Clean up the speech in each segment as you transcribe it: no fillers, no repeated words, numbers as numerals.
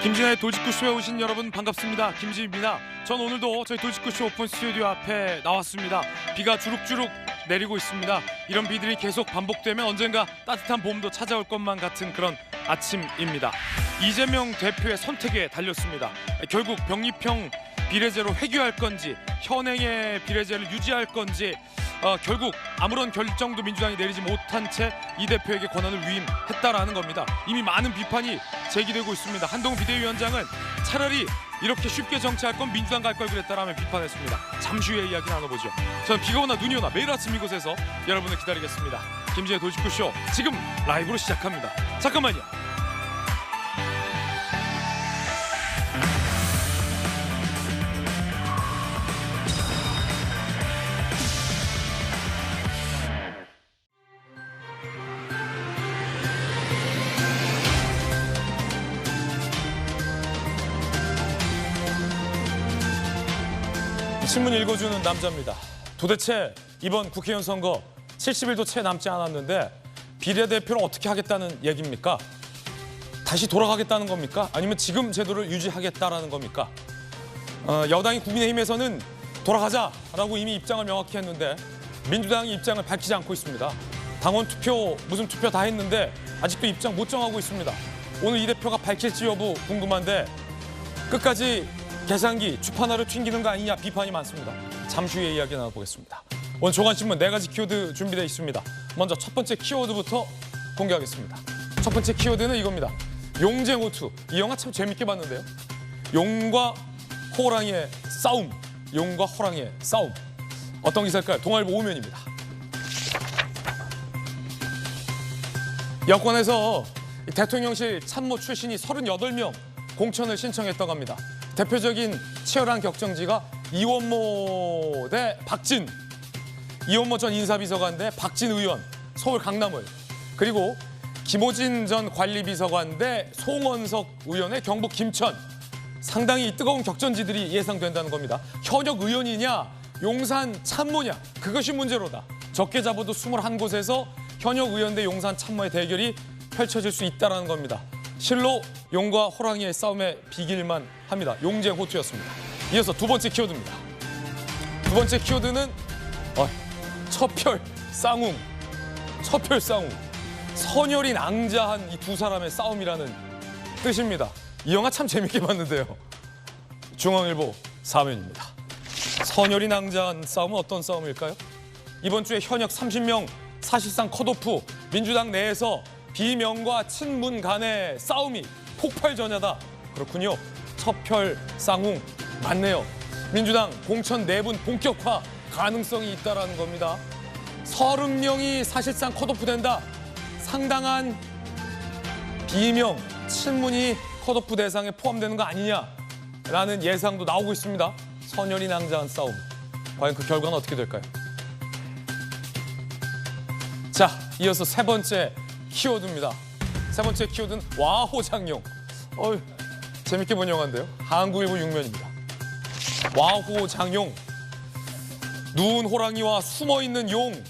김진아의 돌직구쇼에 오신 여러분 반갑습니다. 김진입니다. 전 오늘도 저희 돌직구쇼 오픈 스튜디오 앞에 나왔습니다. 비가 주룩주룩 내리고 있습니다. 이런 비들이 계속 반복되면 언젠가 따뜻한 봄도 찾아올 것만 같은 그런 아침입니다. 이재명 대표의 선택에 달렸습니다. 결국 병립형 비례제로 회귀할 건지 현행의 비례제를 유지할 건지 결국 아무런 결정도 민주당이 내리지 못한 채 이 대표에게 권한을 위임했다라는 겁니다. 이미 많은 비판이 제기되고 있습니다. 한동훈 비대위원장은 차라리 이렇게 쉽게 정치할 건 민주당 갈 걸 그랬다라며 비판했습니다. 잠시 후에 이야기 나눠보죠. 저는 비가 오나 눈이 오나 매일 아침 이곳에서 여러분을 기다리겠습니다. 김진의 돌직구쇼 지금 라이브로 시작합니다. 잠깐만요. 신문 읽어주는 남자입니다. 도대체 이번 국회의원 선거 70일도 채 남지 않았는데 비례대표를 어떻게 하겠다는 얘기입니까? 다시 돌아가겠다는 겁니까? 아니면 지금 제도를 유지하겠다라는 겁니까? 여당인 국민의힘에서는 돌아가자라고 이미 입장을 명확히 했는데 민주당이 입장을 밝히지 않고 있습니다. 당원 투표 무슨 투표 다 했는데 아직도 입장 못 정하고 있습니다. 오늘 이 대표가 밝힐지 여부 궁금한데 끝까지 계산기 주판화를 튕기는 거 아니냐 비판이 많습니다. 잠시 후에 이야기 나눠보겠습니다. 오늘 조간신문 4가지 키워드 준비되어 있습니다. 먼저 첫 번째 키워드부터 공개하겠습니다. 첫 번째 키워드는 이겁니다. 용쟁호투. 이 영화 참 재밌게 봤는데요. 용과 호랑이의 싸움. 용과 호랑이의 싸움. 어떤 기사일까요? 동아일보 5면입니다. 여권에서 대통령실 참모 출신이 38명 공천을 신청했다고 합니다. 대표적인 치열한 격정지가 이원모 대 박진, 이원모 전 인사비서관 대 박진 의원, 서울 강남을, 그리고 김호진 전 관리비서관 대 송원석 의원의 경북 김천. 상당히 뜨거운 격전지들이 예상된다는 겁니다. 현역 의원이냐 용산 참모냐 그것이 문제로다. 적게 잡아도 21곳에서 현역 의원 대 용산 참모의 대결이 펼쳐질 수 있다는 겁니다. 실로 용과 호랑이의 싸움에 비길만 합니다. 용쟁호투였습니다. 이어서 두 번째 키워드입니다. 두 번째 키워드는 첩혈쌍웅. 첩혈쌍웅. 선열이 낭자한 이 두 사람의 싸움이라는 뜻입니다. 이 영화 참 재밌게 봤는데요. 중앙일보 4면입니다. 선열이 낭자한 싸움은 어떤 싸움일까요? 이번 주에 현역 30명 사실상 컷오프, 민주당 내에서 비명과 친문 간의 싸움이 폭발전야다. 그렇군요. 첩혈쌍웅 맞네요. 민주당 공천 내분 본격화 가능성이 있다는 겁니다. 30명이 사실상 컷오프된다. 상당한 비명, 친문이 컷오프 대상에 포함되는 거 아니냐라는 예상도 나오고 있습니다. 선열이 낭자한 싸움. 과연 그 결과는 어떻게 될까요? 자, 이어서 세 번째 키워드입니다. 세 번째 키워드는 와호장용. 재밌게 본 영화인데요. 한국일보 6면입니다. 와호장용. 누운 호랑이와 숨어있는 용.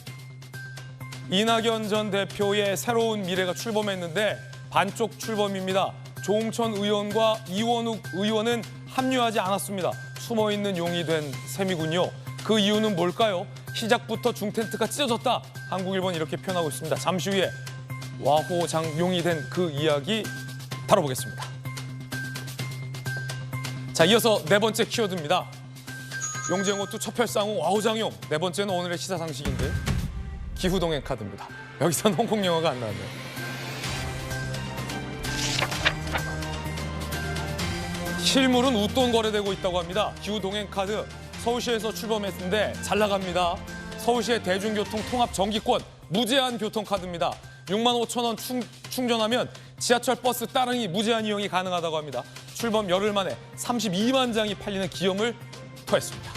이낙연 전 대표의 새로운 미래가 출범했는데 반쪽 출범입니다. 조홍천 의원과 이원욱 의원은 합류하지 않았습니다. 숨어있는 용이 된 셈이군요. 그 이유는 뭘까요? 시작부터 중텐트가 찢어졌다. 한국일보는 이렇게 표현하고 있습니다. 잠시 후에 와호장용이 된 그 이야기 다뤄보겠습니다. 자, 이어서 네 번째 키워드입니다. 용쟁호투, 첩혈쌍웅, 와호장용. 네 번째는 오늘의 시사상식인데 기후동행 카드입니다. 여기서는 홍콩 영화가 안 나왔네요. 실물은 웃돈 거래되고 있다고 합니다. 기후동행 카드 서울시에서 출범했는데 잘 나갑니다. 서울시의 대중교통 통합 정기권 무제한 교통카드입니다. 65,000원 충전하면 지하철 버스 따릉이 무제한 이용이 가능하다고 합니다. 출범 열흘 만에 32만 장이 팔리는 기염을 토했습니다.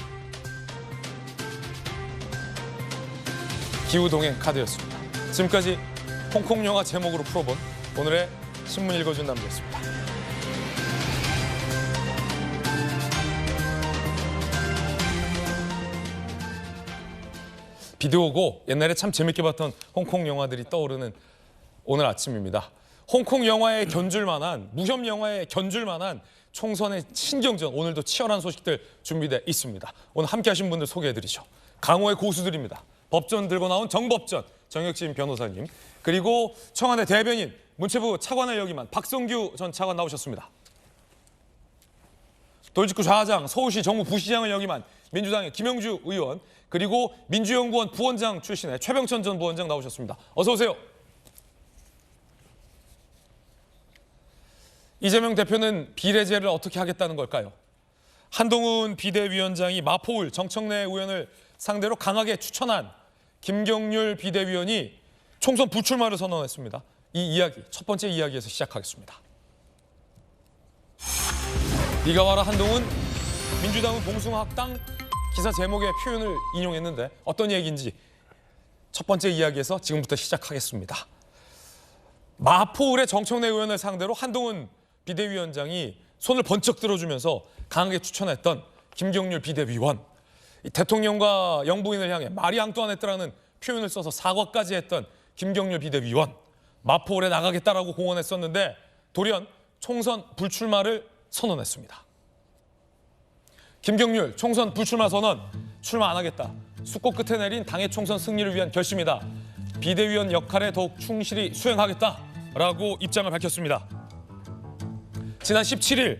기후동행 카드였습니다. 지금까지 홍콩 영화 제목으로 풀어본 오늘의 신문 읽어준 남자였습니다. 비디오고 옛날에 참 재밌게 봤던 홍콩 영화들이 떠오르는 오늘 아침입니다. 홍콩 영화에 견줄 만한, 무협 영화에 견줄 만한 총선의 신경전, 오늘도 치열한 소식들 준비되어 있습니다. 오늘 함께 하신 분들 소개해드리죠. 강호의 고수들입니다. 법전 들고 나온 정법전, 정혁진 변호사님, 그리고 청와대 대변인, 문체부 차관을 역임한 박성규 전 차관 나오셨습니다. 돌직구 좌장, 서울시 정무부시장을 역임한 민주당의 김영주 의원, 그리고 민주연구원 부원장 출신의 최병천 전 부원장 나오셨습니다. 어서 오세요. 이재명 대표는 비례제를 어떻게 하겠다는 걸까요? 한동훈 비대위원장이 마포울 정청래 의원을 상대로 강하게 추천한 김경률 비대위원이 총선 불출마를 선언했습니다. 이 이야기, 첫 번째 이야기에서 시작하겠습니다. 네가 와라 한동훈, 민주당은 봉숭아학당 기사 제목의 표현을 인용했는데 어떤 얘기인지 첫 번째 이야기에서 지금부터 시작하겠습니다. 마포울의 정청래 의원을 상대로 한동훈 비대위원장이 손을 번쩍 들어주면서 강하게 추천했던 김경률 비대위원, 대통령과 영부인을 향해 마리 앙뚜아네트라는 표현을 써서 사과까지 했던 김경률 비대위원, 마포울에 나가겠다라고 공언했었는데 돌연 총선 불출마를 선언했습니다. 김경률 총선 불출마 선언, 출마 안 하겠다. 숙고 끝에 내린 당의 총선 승리를 위한 결심이다. 비대위원 역할에 더욱 충실히 수행하겠다라고 입장을 밝혔습니다. 지난 17일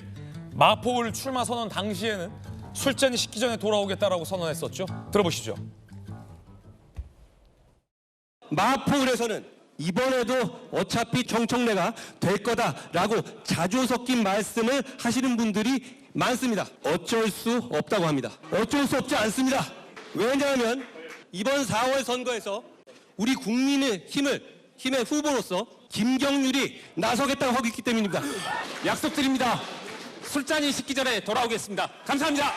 마포울 출마 선언 당시에는 술잔이 식기 전에 돌아오겠다라고 선언했었죠. 들어보시죠. 마포울에서는 이번에도 어차피 정청래가 될 거다라고 자주 섞인 말씀을 하시는 분들이 많습니다. 어쩔 수 없다고 합니다. 어쩔 수 없지 않습니다. 왜냐하면 이번 4월 선거에서 우리 국민의 힘의 후보로서 김경률이 나서겠다고 하고 있기 때문입니다. 약속드립니다. 술잔이 식기 전에 돌아오겠습니다. 감사합니다.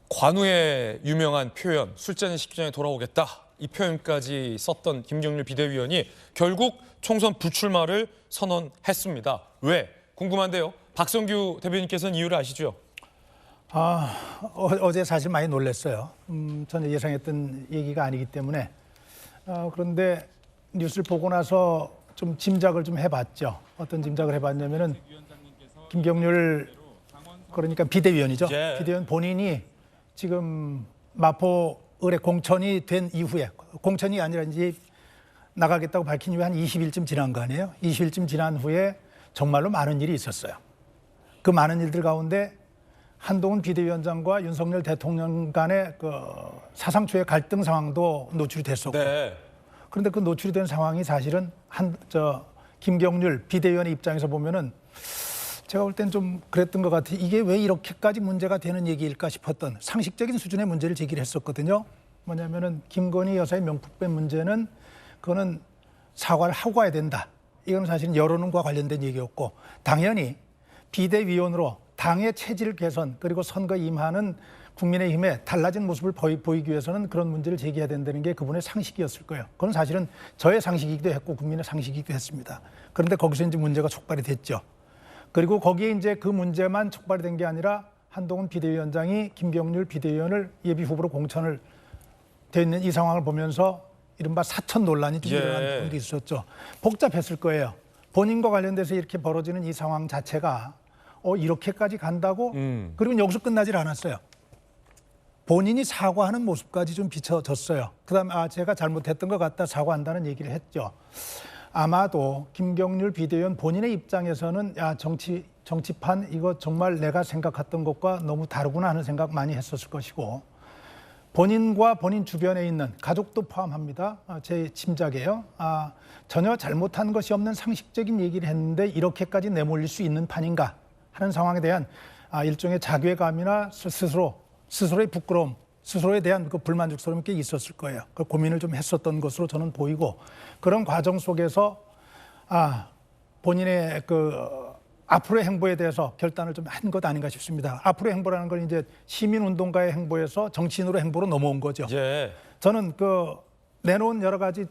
관우의 유명한 표현, 술잔이 식기 전에 돌아오겠다. 이 표현까지 썼던 김경률 비대위원이 결국 총선 불출마를 선언했습니다. 왜? 궁금한데요. 박성규 대변인께서는 이유를 아시죠? 어제 사실 많이 놀랐어요. 전혀 예상했던 얘기가 아니기 때문에. 그런데 뉴스를 보고 나서 좀 짐작을 좀 해봤죠. 어떤 짐작을 해봤냐면은 김경률, 그러니까 비대위원이죠. 예. 비대위원 본인이 지금 마포을에 공천이 된 이후에, 공천이 아니라 이제 나가겠다고 밝힌 이후에 한 20일쯤 지난 거 아니에요? 20일쯤 지난 후에 정말로 많은 일이 있었어요. 그 많은 일들 가운데 한동훈 비대위원장과 윤석열 대통령 간의 그 사상초의 갈등 상황도 노출이 됐었고, 네. 그런데 그 노출이 된 상황이 사실은 김경률 비대위원의 입장에서 보면은 제가 볼 땐 좀 그랬던 것 같아요. 이게 왜 이렇게까지 문제가 되는 얘기일까 싶었던 상식적인 수준의 문제를 제기를 했었거든요. 뭐냐면은 김건희 여사의 명품백 문제는 그거는 사과를 하고 가야 된다. 이건 사실은 여론과 관련된 얘기였고, 당연히 비대위원으로 당의 체질 개선 그리고 선거에 임하는 국민의힘의 달라진 모습을 보이기 위해서는 그런 문제를 제기해야 된다는 게 그분의 상식이었을 거예요. 그건 사실은 저의 상식이기도 했고 국민의 상식이기도 했습니다. 그런데 거기서 이제 문제가 촉발이 됐죠. 그리고 거기에 이제 그 문제만 촉발이 된 게 아니라 한동훈 비대위원장이 김경률 비대위원을 예비 후보로 공천을 돼 있는 이 상황을 보면서 이른바 사천 논란이 좀 일어난 부분도 있었죠. 복잡했을 거예요. 본인과 관련돼서 이렇게 벌어지는 이 상황 자체가 이렇게까지 간다고? 그리고 여기서 끝나질 않았어요. 본인이 사과하는 모습까지 좀 비춰졌어요. 그다음에 제가 잘못했던 것 같다 사과한다는 얘기를 했죠. 아마도 김경률 비대위원 본인의 입장에서는 정치판 이거 정말 내가 생각했던 것과 너무 다르구나 하는 생각 많이 했었을 것이고, 본인과 본인 주변에 있는 가족도 포함합니다. 제 짐작이에요. 전혀 잘못한 것이 없는 상식적인 얘기를 했는데 이렇게까지 내몰릴 수 있는 판인가 하는 상황에 대한 일종의 자괴감이나 스스로의 부끄러움, 스스로에 대한 그 불만족스러움이 꽤 있었을 거예요. 그 고민을 좀 했었던 것으로 저는 보이고, 그런 과정 속에서 본인의 그 앞으로의 행보에 대해서 결단을 좀 한 것 아닌가 싶습니다. 앞으로의 행보라는 건 이제 시민운동가의 행보에서 정치인으로 행보로 넘어온 거죠. 예. 저는 그 내놓은 여러 가지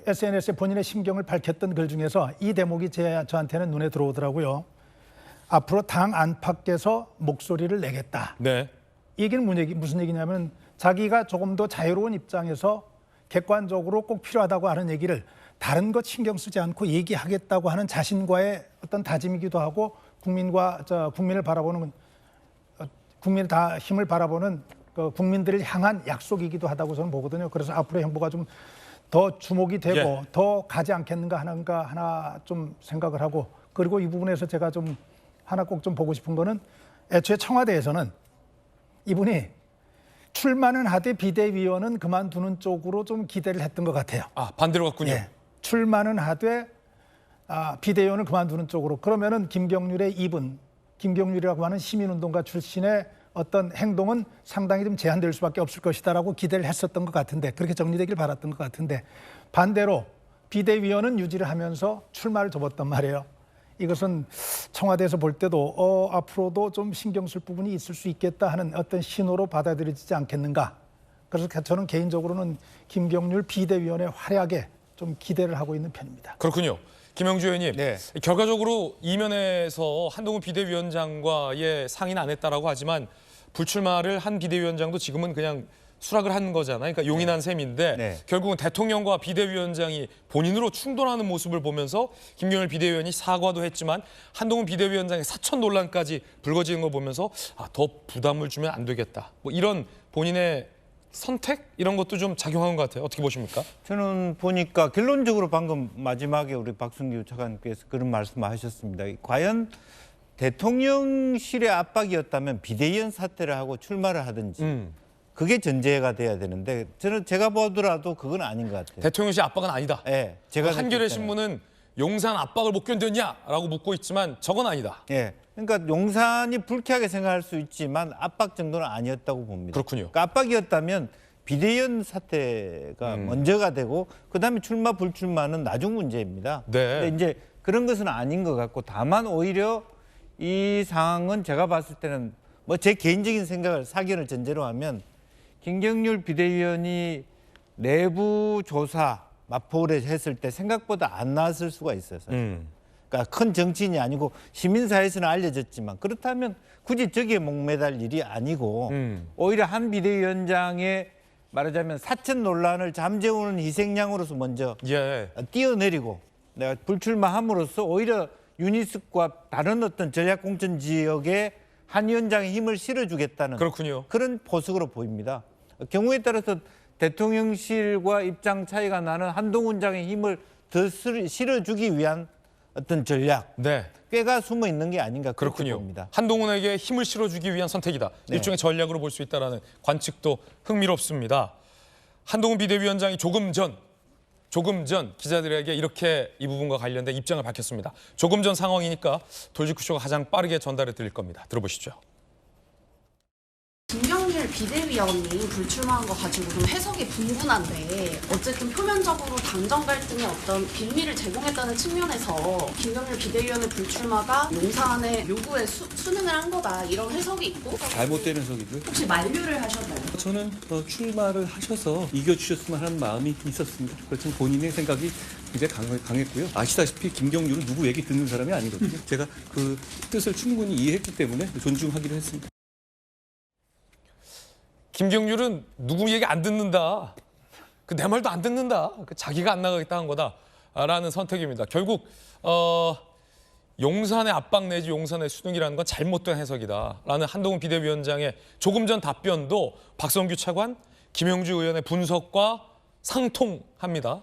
SNS에 본인의 심경을 밝혔던 글 중에서 이 대목이 저한테는 눈에 들어오더라고요. 앞으로 당 안팎에서 목소리를 내겠다. 네. 이 얘기는 무슨 얘기냐면 자기가 조금 더 자유로운 입장에서 객관적으로 꼭 필요하다고 하는 얘기를 다른 것 신경 쓰지 않고 얘기하겠다고 하는 자신과의 어떤 다짐이기도 하고 국민을 바라보는 국민의 다 힘을 바라보는 그 국민들을 향한 약속이기도 하다고 저는 보거든요. 그래서 앞으로의 행보가 좀 더 주목이 되고 예. 더 가지 않겠는가 하나 좀 생각을 하고, 그리고 이 부분에서 제가 좀 하나 꼭 좀 보고 싶은 거는 애초에 청와대에서는 이분이 출마는 하되 비대위원은 그만두는 쪽으로 좀 기대를 했던 것 같아요. 아, 반대로 갔군요. 예. 출마는 하되 비대위원을 그만두는 쪽으로. 그러면은 김경률의 입은, 김경률이라고 하는 시민운동가 출신의 어떤 행동은 상당히 좀 제한될 수밖에 없을 것이다라고 기대를 했었던 것 같은데, 그렇게 정리되길 바랐던 것 같은데, 반대로 비대위원은 유지를 하면서 출마를 접었단 말이에요. 이것은 청와대에서 볼 때도 앞으로도 좀 신경 쓸 부분이 있을 수 있겠다 하는 어떤 신호로 받아들여지지 않겠는가. 그래서 저는 개인적으로는 김경률 비대위원의 활약에 좀 기대를 하고 있는 편입니다. 그렇군요. 김영주 의원님, 네. 결과적으로 이면에서 한동훈 비대위원장과의 상의는 안 했다라고 하지만 불출마를 한 비대위원장도 지금은 그냥 수락을 한 거잖아요. 그러니까 용인한 셈인데 네. 결국은 대통령과 비대위원장이 본인으로 충돌하는 모습을 보면서 김경률 비대위원이 사과도 했지만 한동훈 비대위원장의 사천 논란까지 불거지는 걸 보면서 더 부담을 주면 안 되겠다. 뭐 이런 본인의 선택 이런 것도 좀 작용한 것 같아요. 어떻게 보십니까? 저는 보니까 결론적으로 방금 마지막에 우리 박순규 차관께서 그런 말씀하셨습니다. 과연 대통령실의 압박이었다면 비대위원 사퇴를 하고 출마를 하든지 그게 전제가 돼야 되는데 제가 보더라도 그건 아닌 것 같아요. 대통령실 압박은 아니다. 예, 제가 한겨레 느낄 때는. 신문은 용산 압박을 못 견뎠냐라고 묻고 있지만 저건 아니다. 예, 그러니까 용산이 불쾌하게 생각할 수 있지만 압박 정도는 아니었다고 봅니다. 그렇군요. 그러니까 압박이었다면 비대위원 사퇴가 먼저가 되고 그다음에 출마 불출마는 나중 문제입니다. 네. 근데 이제 그런 것은 아닌 것 같고, 다만 오히려 이 상황은 제가 봤을 때는 뭐 제 개인적인 사견을 전제로 하면 김경률 비대위원이 내부 조사 마포를 했을 때 생각보다 안 나왔을 수가 있어요. 그러니까 큰 정치인이 아니고 시민사회에서는 알려졌지만, 그렇다면 굳이 저기에 목매달 일이 아니고 오히려 한 비대위원장의 말하자면 사천 논란을 잠재우는 희생양으로서 먼저 예. 뛰어내리고 내가 불출마함으로써 오히려 유니스과 다른 어떤 전략공천 지역에 한 위원장의 힘을 실어주겠다는 그렇군요. 그런 포석으로 보입니다. 경우에 따라서 대통령실과 입장 차이가 나는 한동훈 장의 힘을 더 실어주기 위한 어떤 전략, 네. 꾀가 숨어 있는 게 아닌가 그렇게 그렇군요. 봅니다. 한동훈에게 힘을 실어주기 위한 선택이다. 네. 일종의 전략으로 볼 수 있다는 관측도 흥미롭습니다. 한동훈 비대위원장이 조금 전 기자들에게 이렇게 이 부분과 관련된 입장을 밝혔습니다. 조금 전 상황이니까 돌직구쇼가 가장 빠르게 전달해 드릴 겁니다. 들어보시죠. 김경률 비대위원이 불출마한 거 가지고 좀 해석이 분분한데, 어쨌든 표면적으로 당정 갈등의 어떤 빌미를 제공했다는 측면에서 김경률 비대위원의 불출마가 용산의 요구에 순응을 한 거다, 이런 해석이 있고, 잘못된 해석이고요. 혹시 만류를 하셨나요? 저는 출마를 하셔서 이겨주셨으면 하는 마음이 있었습니다. 그렇지만 본인의 생각이 굉장히 강했고요. 아시다시피 김경률은 누구 얘기 듣는 사람이 아니거든요. 제가 그 뜻을 충분히 이해했기 때문에 존중하기로 했습니다. 김경률은 누구 얘기 안 듣는다. 내 말도 안 듣는다. 자기가 안 나가겠다 한 거다라는 선택입니다. 결국 용산의 압박 내지 용산의 수능이라는 건 잘못된 해석이다라는 한동훈 비대위원장의 조금 전 답변도 박성규 차관, 김영주 의원의 분석과 상통합니다.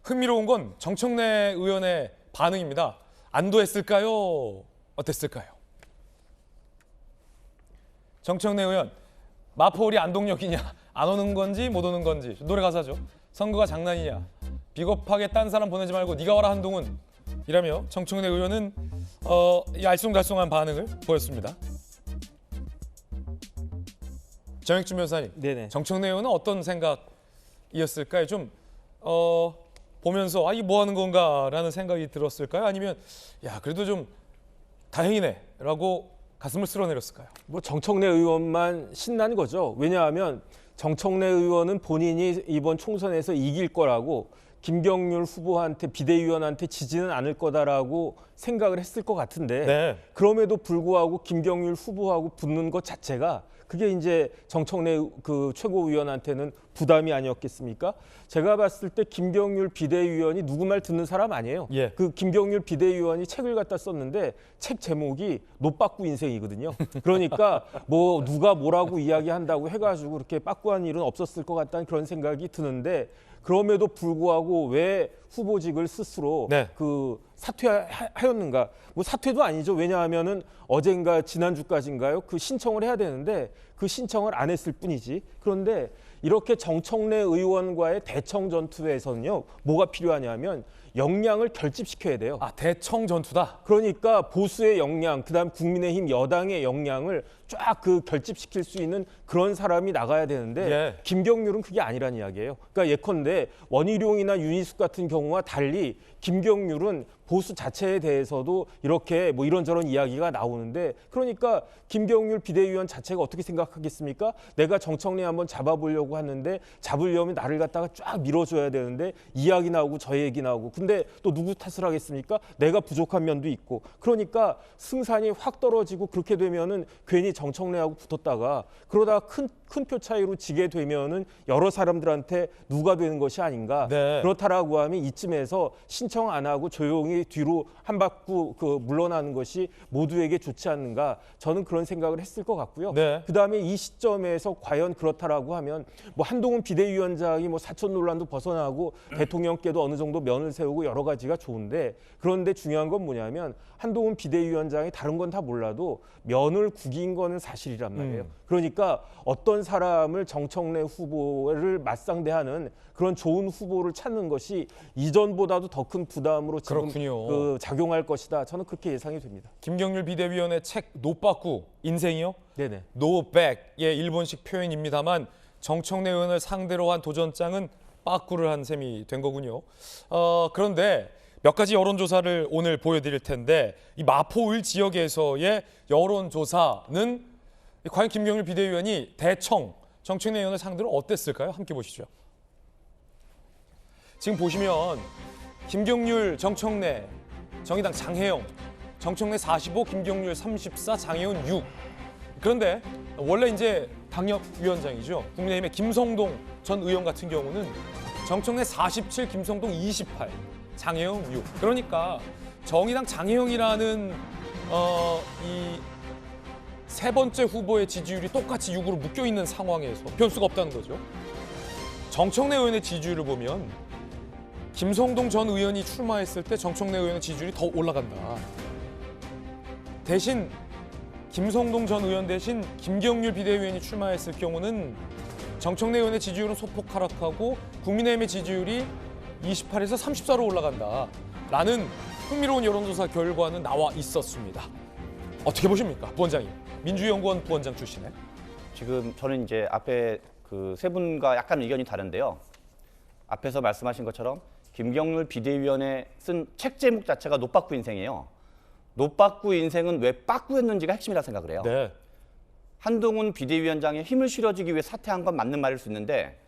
흥미로운 건 정청래 의원의 반응입니다. 안도했을까요? 어땠을까요? 정청래 의원, 마포울이 안동역이냐? 안 오는 건지 못 오는 건지. 노래 가사죠. 선거가 장난이냐? 비겁하게 딴 사람 보내지 말고 네가 와라 한동훈. 이라며 정청래 의원은 이 알쏭달쏭한 반응을 보였습니다. 정혁준 변호사님, 네네. 정청래 의원은 어떤 생각이었을까요? 좀 보면서 이게 뭐 하는 건가라는 생각이 들었을까요? 아니면 그래도 좀 다행이네라고 가슴을 쓸어내렸을까요? 뭐 정청래 의원만 신난 거죠. 왜냐하면 정청래 의원은 본인이 이번 총선에서 이길 거라고 김경률 후보한테 비대위원한테 지지는 않을 거다라고 생각을 했을 것 같은데 네. 그럼에도 불구하고 김경률 후보하고 붙는 것 자체가 그게 이제 정청래 그 최고위원한테는 부담이 아니었겠습니까? 제가 봤을 때 김경률 비대위원이 누구 말 듣는 사람 아니에요. 예. 그 김경률 비대위원이 책을 갖다 썼는데 책 제목이 노빠꾸 인생이거든요. 그러니까 뭐 누가 뭐라고 이야기한다고 해가지고 그렇게 빠꾸한 일은 없었을 것 같다는 그런 생각이 드는데 그럼에도 불구하고 왜 후보직을 스스로 네. 그 사퇴하였는가? 뭐 사퇴도 아니죠. 왜냐하면은 어젠가 지난주까지인가요? 그 신청을 해야 되는데 그 신청을 안 했을 뿐이지. 그런데 이렇게 정청래 의원과의 대청 전투에서는요. 뭐가 필요하냐면 역량을 결집시켜야 돼요. 아, 대청 전투다. 그러니까 보수의 역량, 그다음 국민의힘 여당의 역량을 쫙 그 결집시킬 수 있는 그런 사람이 나가야 되는데 예. 김경률은 그게 아니란 이야기예요. 그러니까 예컨대 원희룡이나 윤희숙 같은 경우와 달리 김경률은 보수 자체에 대해서도 이렇게 뭐 이런저런 이야기가 나오는데 그러니까 김경률 비대위원 자체가 어떻게 생각하겠습니까? 내가 정청래 한번 잡아보려고 하는데 잡으려면 나를 갖다가 쫙 밀어줘야 되는데 이야기 나오고 저 얘기 나오고 근데 또 누구 탓을 하겠습니까? 내가 부족한 면도 있고 그러니까 승산이 확 떨어지고 그렇게 되면은 괜히 정청래하고 붙었다가 그러다가 큰 표 차이로 지게 되면은 여러 사람들한테 누가 되는 것이 아닌가. 네. 그렇다라고 하면 이쯤에서 신청 안 하고 조용히 뒤로 한 바퀴 그 물러나는 것이 모두에게 좋지 않는가. 저는 그런 생각을 했을 것 같고요. 네. 그다음에 이 시점에서 과연 그렇다라고 하면 뭐 한동훈 비대위원장이 뭐 사천 논란도 벗어나고 대통령께도 어느 정도 면을 세우고 여러 가지가 좋은데 그런데 중요한 건 뭐냐면 한동훈 비대위원장이 다른 건 다 몰라도 면을 구긴 거는 사실이란 말이에요. 그러니까 어떤 사람을 정청래 후보를 맞상대하는 그런 좋은 후보를 찾는 것이 이전보다도 더 큰 부담으로 지금 그렇군요. 그 작용할 것이다. 저는 그렇게 예상이 됩니다. 김경률 비대위원의 책 노빠꾸 인생이요? 네네. 노백의 일본식 표현입니다만 정청래 의원을 상대로 한 도전장은 빠꾸를 한 셈이 된 거군요. 그런데 몇 가지 여론조사를 오늘 보여드릴 텐데 이 마포을 지역에서의 여론조사는 과연 김경률 비대위원이 대청 정청래 의원을 상대로 어땠을까요? 함께 보시죠. 지금 보시면 김경률, 정청래, 정의당 장혜영, 정청래 45, 김경률 34, 장혜원 6. 그런데 원래 이제 당협위원장이죠. 국민의힘의 김성동 전 의원 같은 경우는 정청래 47, 김성동 28, 장혜영 6. 그러니까 정의당 장혜영이라는 이 세 번째 후보의 지지율이 똑같이 6으로 묶여 있는 상황에서 변수가 없다는 거죠. 정청래 의원의 지지율을 보면 김성동 전 의원이 출마했을 때 정청래 의원의 지지율이 더 올라간다. 대신 김성동 전 의원 대신 김경률 비대위원이 출마했을 경우는 정청래 의원의 지지율은 소폭 하락하고 국민의힘의 지지율이 28에서 34로 올라간다. 라는 흥미로운 여론조사 결과는 나와 있었습니다. 어떻게 보십니까? 부원장님. 민주연구원 부원장 출신에. 지금 저는 이제 앞에 그 세 분과 약간 의견이 다른데요. 앞에서 말씀하신 것처럼 김경률 비대위원의 쓴 책 제목 자체가 노빠꾸 인생이에요. 노빠꾸 인생은 왜 빠꾸였는지가 핵심이라 생각을 해요. 네. 한동훈 비대위원장의 힘을 실어주기 위해 사퇴한 건 맞는 말일 수 있는데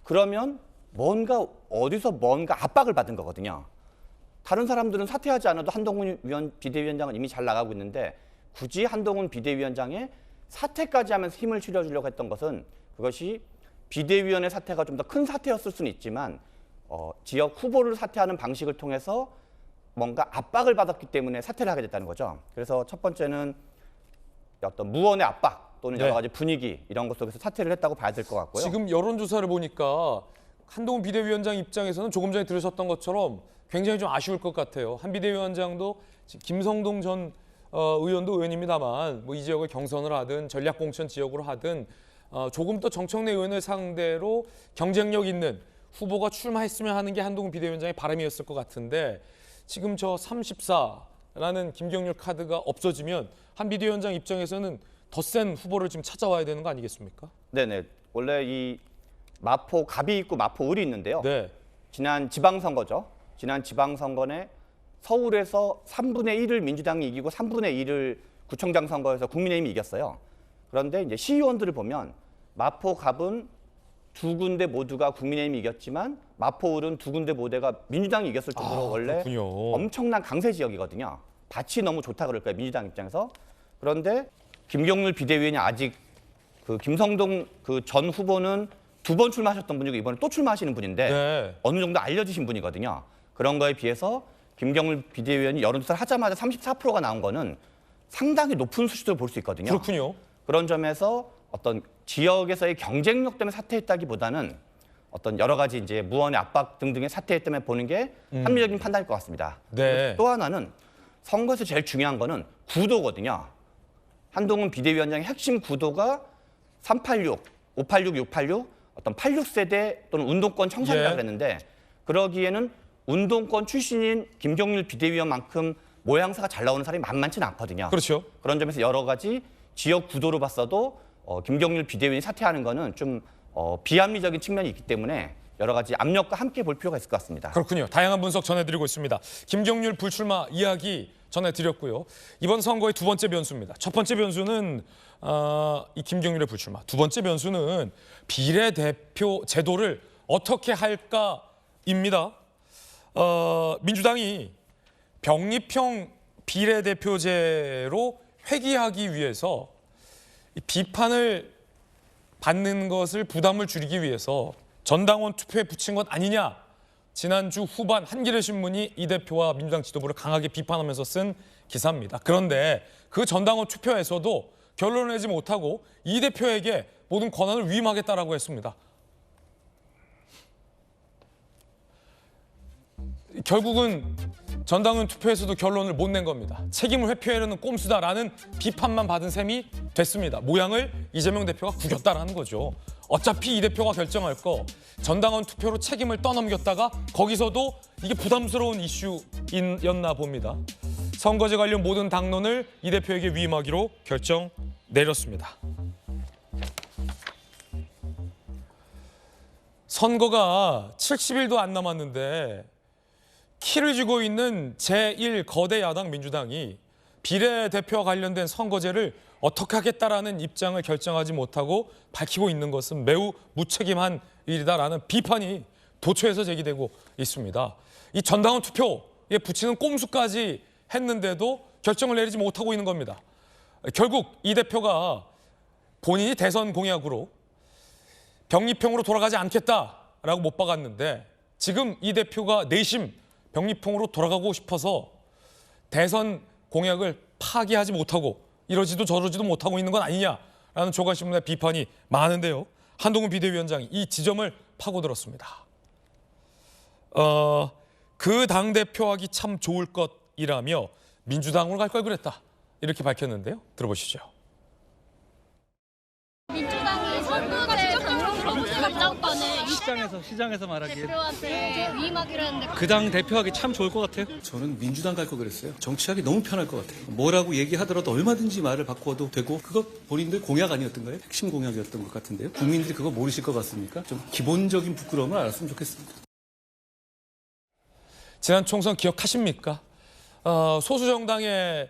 그러면 어디서 뭔가 압박을 받은 거거든요. 다른 사람들은 사퇴하지 않아도 한동훈 비대위원장은 이미 잘 나가고 있는데 굳이 한동훈 비대위원장의 사퇴까지 하면서 힘을 실어주려고 했던 것은 그것이 비대위원의 사퇴가 좀 더 큰 사퇴였을 수는 있지만 지역 후보를 사퇴하는 방식을 통해서 뭔가 압박을 받았기 때문에 사퇴를 하게 됐다는 거죠. 그래서 첫 번째는 어떤 무언의 압박 또는 여러 가지 분위기 이런 것 속에서 사퇴를 했다고 봐야 될 것 같고요. 지금 여론조사를 보니까 한동훈 비대위원장 입장에서는 조금 전에 들으셨던 것처럼 굉장히 좀 아쉬울 것 같아요. 한 비대위원장도 김성동 전 의원도 의원입니다만 뭐 이 지역을 경선을 하든 전략공천 지역으로 하든 조금 더 정청래 의원을 상대로 경쟁력 있는 후보가 출마했으면 하는 게 한동훈 비대위원장의 바람이었을 것 같은데 지금 저 34라는 김경률 카드가 없어지면 한 비대위원장 입장에서는 더 센 후보를 지금 찾아와야 되는 거 아니겠습니까? 네네. 원래 이 마포 갑이 있고 마포 을이 있는데요. 네. 지난 지방선거죠. 지난 지방선거에 서울에서 3분의 1을 민주당이 이기고 3분의 1을 구청장 선거에서 국민의힘이 이겼어요. 그런데 이제 시의원들을 보면 마포 갑은 두 군데 모두가 국민의힘이 이겼지만 마포 을은 두 군데 모두가 민주당이 이겼을 정도로 원래 그렇군요. 엄청난 강세 지역이거든요. 밭이 너무 좋다 그럴 거예요. 민주당 입장에서. 그런데 김경률 비대위원이 아직 그 김성동 그 전 후보는 2번 출마하셨던 분이고 이번에 또 출마하시는 분인데 네. 어느 정도 알려지신 분이거든요. 그런 거에 비해서 김경률 비대위원이 여론조사를 하자마자 34%가 나온 거는 상당히 높은 수치로 볼 수 있거든요. 그렇군요. 그런 점에서 어떤 지역에서의 경쟁력 때문에 사퇴했다기보다는 어떤 여러 가지 이제 무언의 압박 등등의 사퇴 때문에 보는 게 합리적인 판단일 것 같습니다. 네. 또 하나는 선거에서 제일 중요한 거는 구도거든요. 한동훈 비대위원장의 핵심 구도가 386, 586, 686 어떤 86세대 또는 운동권 청산이라고 예. 그랬는데 그러기에는 운동권 출신인 김경률 비대위원만큼 모양새가 잘 나오는 사람이 만만치는 않거든요. 그렇죠. 그런 점에서 여러 가지 지역 구도로 봤어도 김경률 비대위원이 사퇴하는 거는 좀 비합리적인 측면이 있기 때문에 여러 가지 압력과 함께 볼 필요가 있을 것 같습니다. 그렇군요. 다양한 분석 전해드리고 있습니다. 김경률 불출마 이야기 전해드렸고요. 이번 선거의 두 번째 변수입니다. 첫 번째 변수는 이 김경률의 불출마. 두 번째 변수는 비례대표 제도를 어떻게 할까입니다. 민주당이 병립형 비례대표제로 회귀하기 위해서 이 비판을 받는 것을 부담을 줄이기 위해서 전당원 투표에 붙인 것 아니냐. 지난주 후반 한겨레 신문이 이 대표와 민주당 지도부를 강하게 비판하면서 쓴 기사입니다. 그런데 그 전당원 투표에서도 결론을 내지 못하고 이 대표에게 모든 권한을 위임하겠다라고 했습니다. 결국은 전당원 투표에서도 결론을 못 낸 겁니다. 책임을 회피하려는 꼼수다라는 비판만 받은 셈이 됐습니다. 모양을 이재명 대표가 구겼다라는 거죠. 어차피 이 대표가 결정할 거 전당원 투표로 책임을 떠넘겼다가 거기서도 이게 부담스러운 이슈였나 봅니다. 선거제 관련 모든 당론을 이 대표에게 위임하기로 결정 내렸습니다. 선거가 70일도 안 남았는데 키를 쥐고 있는 제1 거대 야당 민주당이 비례대표와 관련된 선거제를 어떻게 하겠다라는 입장을 결정하지 못하고 밝히고 있는 것은 매우 무책임한 일이다라는 비판이 도처에서 제기되고 있습니다. 이 전당원 투표에 붙이는 꼼수까지 했는데도 결정을 내리지 못하고 있는 겁니다. 결국 이 대표가 본인이 대선 공약으로 병립형으로 돌아가지 않겠다라고 못 박았는데 지금 이 대표가 내심 병립형으로 돌아가고 싶어서 대선 공약을 파기하지 못하고 이러지도 저러지도 못하고 있는 건 아니냐라는 조간신문의 비판이 많은데요. 한동훈 비대위원장이 이 지점을 파고들었습니다. 그 당대표하기 참 좋을 것이라며 민주당으로 갈 걸 그랬다. 이렇게 밝혔는데요. 들어보시죠. 민주당이 선거제 당론으로 결정권을 시장에서 말하기에 대표한테 위임하기로 했는데 그 당 대표하기 참 좋을 것 같아요. 저는 민주당 갈 거 그랬어요. 정치하기 너무 편할 것 같아요. 뭐라고 얘기하더라도 얼마든지 말을 바꿔도 되고 그거 본인들 공약 아니었던가요? 핵심 공약이었던 것 같은데요. 국민들이 그거 모르실 것 같습니까? 좀 기본적인 부끄러움을 알았으면 좋겠습니다. 지난 총선 기억하십니까? 소수 정당의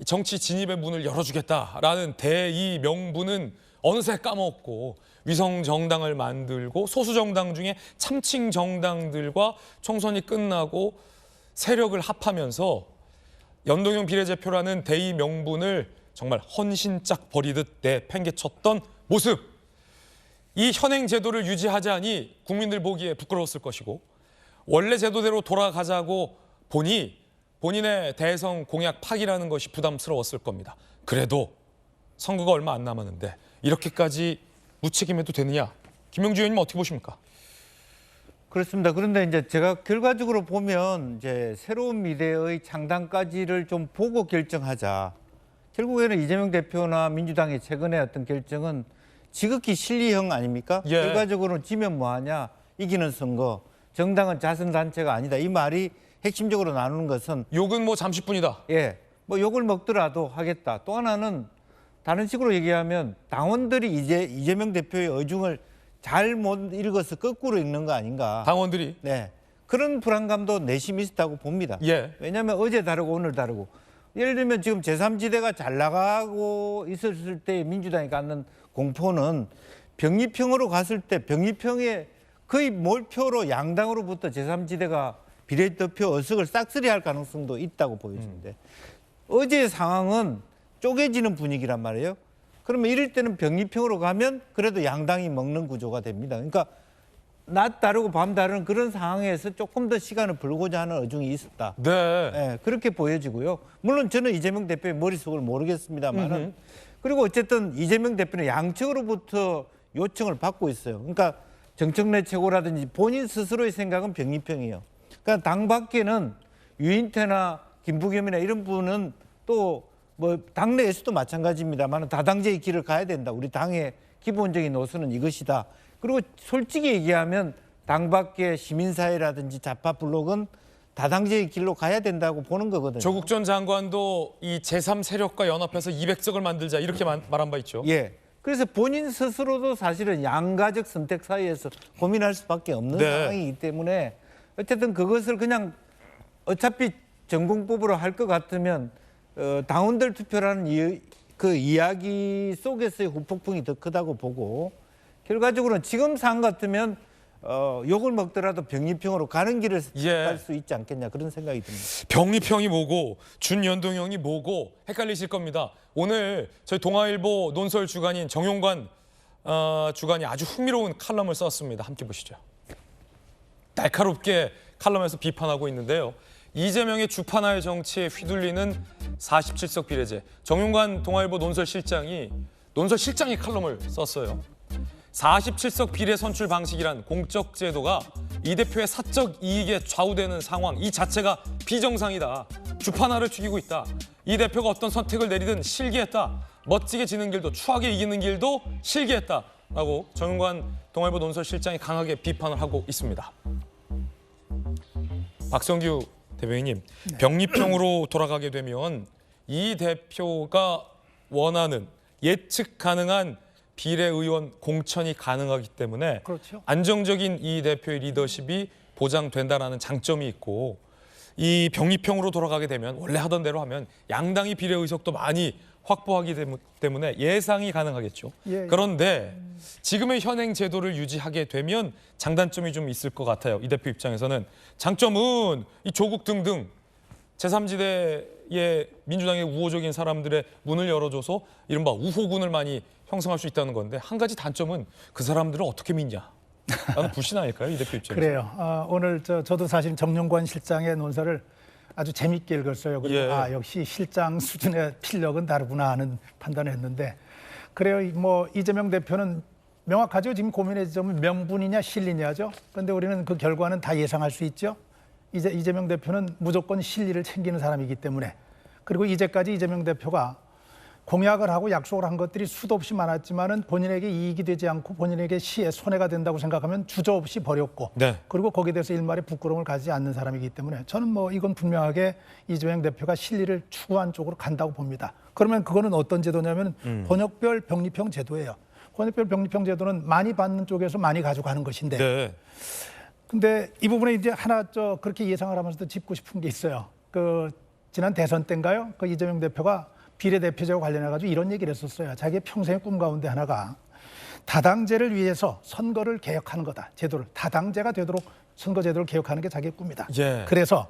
정치 진입의 문을 열어주겠다라는 대의 명분은 어느새 까먹고 위성 정당을 만들고 소수 정당 중에 참칭 정당들과 총선이 끝나고 세력을 합하면서 연동형 비례대표라는 대의 명분을 정말 헌신짝 버리듯 내팽개쳤던 모습. 이 현행 제도를 유지하자니 국민들 보기에 부끄러웠을 것이고 원래 제도대로 돌아가자고 보니 본인의 대선 공약 파기라는 것이 부담스러웠을 겁니다. 그래도 선거가 얼마 안 남았는데 이렇게까지 무책임해도 되느냐? 김명주 의원님 어떻게 보십니까? 그렇습니다. 그런데 이제 제가 결과적으로 보면 이제 새로운 미래의 창당까지를 좀 보고 결정하자. 결국에는 이재명 대표나 민주당의 최근의 어떤 결정은 지극히 실리형 아닙니까? 예. 결과적으로는 지면 뭐하냐? 이기는 선거. 정당은 자선단체가 아니다. 이 말이 핵심적으로 나누는 것은 욕은 뭐 잠시뿐이다. 예, 뭐 욕을 먹더라도 하겠다. 또 하나는 다른 식으로 얘기하면 당원들이 이재명 대표의 의중을 잘 못 읽어서 거꾸로 읽는 거 아닌가. 당원들이. 네, 그런 불안감도 내심 있었다고 봅니다. 예. 왜냐하면 어제 다르고 오늘 다르고. 예를 들면 지금 제3지대가 잘 나가고 있었을 때 민주당이 갖는 공포는 병립형으로 갔을 때 병립형의 거의 몰표로 양당으로부터 제3지대가 비례대표 의석을 싹쓸이할 가능성도 있다고 보여지는데 어제의 상황은 쪼개지는 분위기란 말이에요. 그러면 이럴 때는 병립형으로 가면 그래도 양당이 먹는 구조가 됩니다. 그러니까 낮 다르고 밤 다른 그런 상황에서 조금 더 시간을 벌고자 하는 어중이 있었다. 네. 예, 그렇게 보여지고요. 물론 저는 이재명 대표의 머릿속을 모르겠습니다만은 그리고 어쨌든 이재명 대표는 양측으로부터 요청을 받고 있어요. 그러니까 정청래 최고라든지 본인 스스로의 생각은 병립형이에요. 그러니까 당 밖에는 유인태나 김부겸이나 이런 분은 또 뭐 당내에서도 마찬가지입니다만 다당제의 길을 가야 된다. 우리 당의 기본적인 노선은 이것이다. 그리고 솔직히 얘기하면 당 밖의 시민사회라든지 좌파 블록은 다당제의 길로 가야 된다고 보는 거거든요. 조국 전 장관도 이 제3세력과 연합해서 200석을 만들자 이렇게 말한 바 있죠. 예. 그래서 본인 스스로도 사실은 양가적 선택 사이에서 고민할 수밖에 없는 네. 상황이기 때문에 어쨌든 그것을 그냥 어차피 전공법으로 할 것 같으면 당원들 투표라는 그 이야기 속에서의 후폭풍이 더 크다고 보고 결과적으로는 지금 상황 같으면 욕을 먹더라도 병립형으로 가는 길을 갈 수 있지 않겠냐 그런 생각이 듭니다. 병립형이 뭐고 준연동형이 뭐고 헷갈리실 겁니다. 오늘 저희 동아일보 논설 주간인 정용관 주간이 아주 흥미로운 칼럼을 썼습니다. 함께 보시죠. 날카롭게 칼럼에서 비판하고 있는데요. 이재명의 주판화의 정치에 휘둘리는 47석 비례제. 정용관 동아일보 논설실장이 칼럼을 썼어요. 47석 비례 선출 방식이란 공적 제도가 이 대표의 사적 이익에 좌우되는 상황 이 자체가 비정상이다. 주판화를 죽이고 있다. 이 대표가 어떤 선택을 내리든 실기했다. 멋지게 지는 길도 추하게 이기는 길도 실기했다라고 정용관 동아일보 논설실장이 강하게 비판을 하고 있습니다. 박성규 대변인님, 병립형으로 돌아가게 되면 이 대표가 원하는 예측 가능한 비례의원 공천이 가능하기 때문에 그렇죠. 안정적인 이 대표의 리더십이 보장된다는 장점이 있고 이 병립형으로 돌아가게 되면 원래 하던 대로 하면 양당이 비례의석도 많이 확보하기 때문에 예상이 가능하겠죠. 예. 그런데 지금의 현행 제도를 유지하게 되면 장단점이 좀 있을 것 같아요. 이 대표 입장에서는. 장점은 이 조국 등등 제3지대의 민주당의 우호적인 사람들의 문을 열어줘서 이른바 우호군을 많이 형성할 수 있다는 건데 한 가지 단점은 그 사람들을 어떻게 믿냐. 나는 불신 아닐까요? 이 대표 입장에서. 그래요. 오늘 저도 사실 정용관 실장의 논설을 아주 재밌게 읽었어요. 그리고 예. 역시 실장 수준의 필력은 다르구나 하는 판단을 했는데 그래요. 뭐 이재명 대표는 명확하죠. 지금 고민의 지점은 명분이냐 실리냐죠. 그런데 우리는 그 결과는 다 예상할 수 있죠. 이재명 대표는 무조건 실리를 챙기는 사람이기 때문에 그리고 이제까지 이재명 대표가 공약을 하고 약속을 한 것들이 수도 없이 많았지만은 본인에게 이익이 되지 않고 본인에게 시에 손해가 된다고 생각하면 주저없이 버렸고 네. 그리고 거기에 대해서 일말의 부끄러움을 가지지 않는 사람이기 때문에 저는 뭐 이건 분명하게 이재명 대표가 실리를 추구한 쪽으로 간다고 봅니다. 그러면 그거는 어떤 제도냐면 번역별 병립형 제도예요. 번역별 병립형 제도는 많이 받는 쪽에서 많이 가져가는 것인데 네. 근데 이 부분에 이제 하나 그렇게 예상을 하면서도 짚고 싶은 게 있어요. 그 지난 대선 때인가요? 그 이재명 대표가 비례대표제와 관련해가지고 이런 얘기를 했었어요. 자기의 평생의 꿈 가운데 하나가 다당제를 위해서 선거를 개혁하는 거다. 제도를 다당제가 되도록 선거제도를 개혁하는 게 자기의 꿈이다. 예. 그래서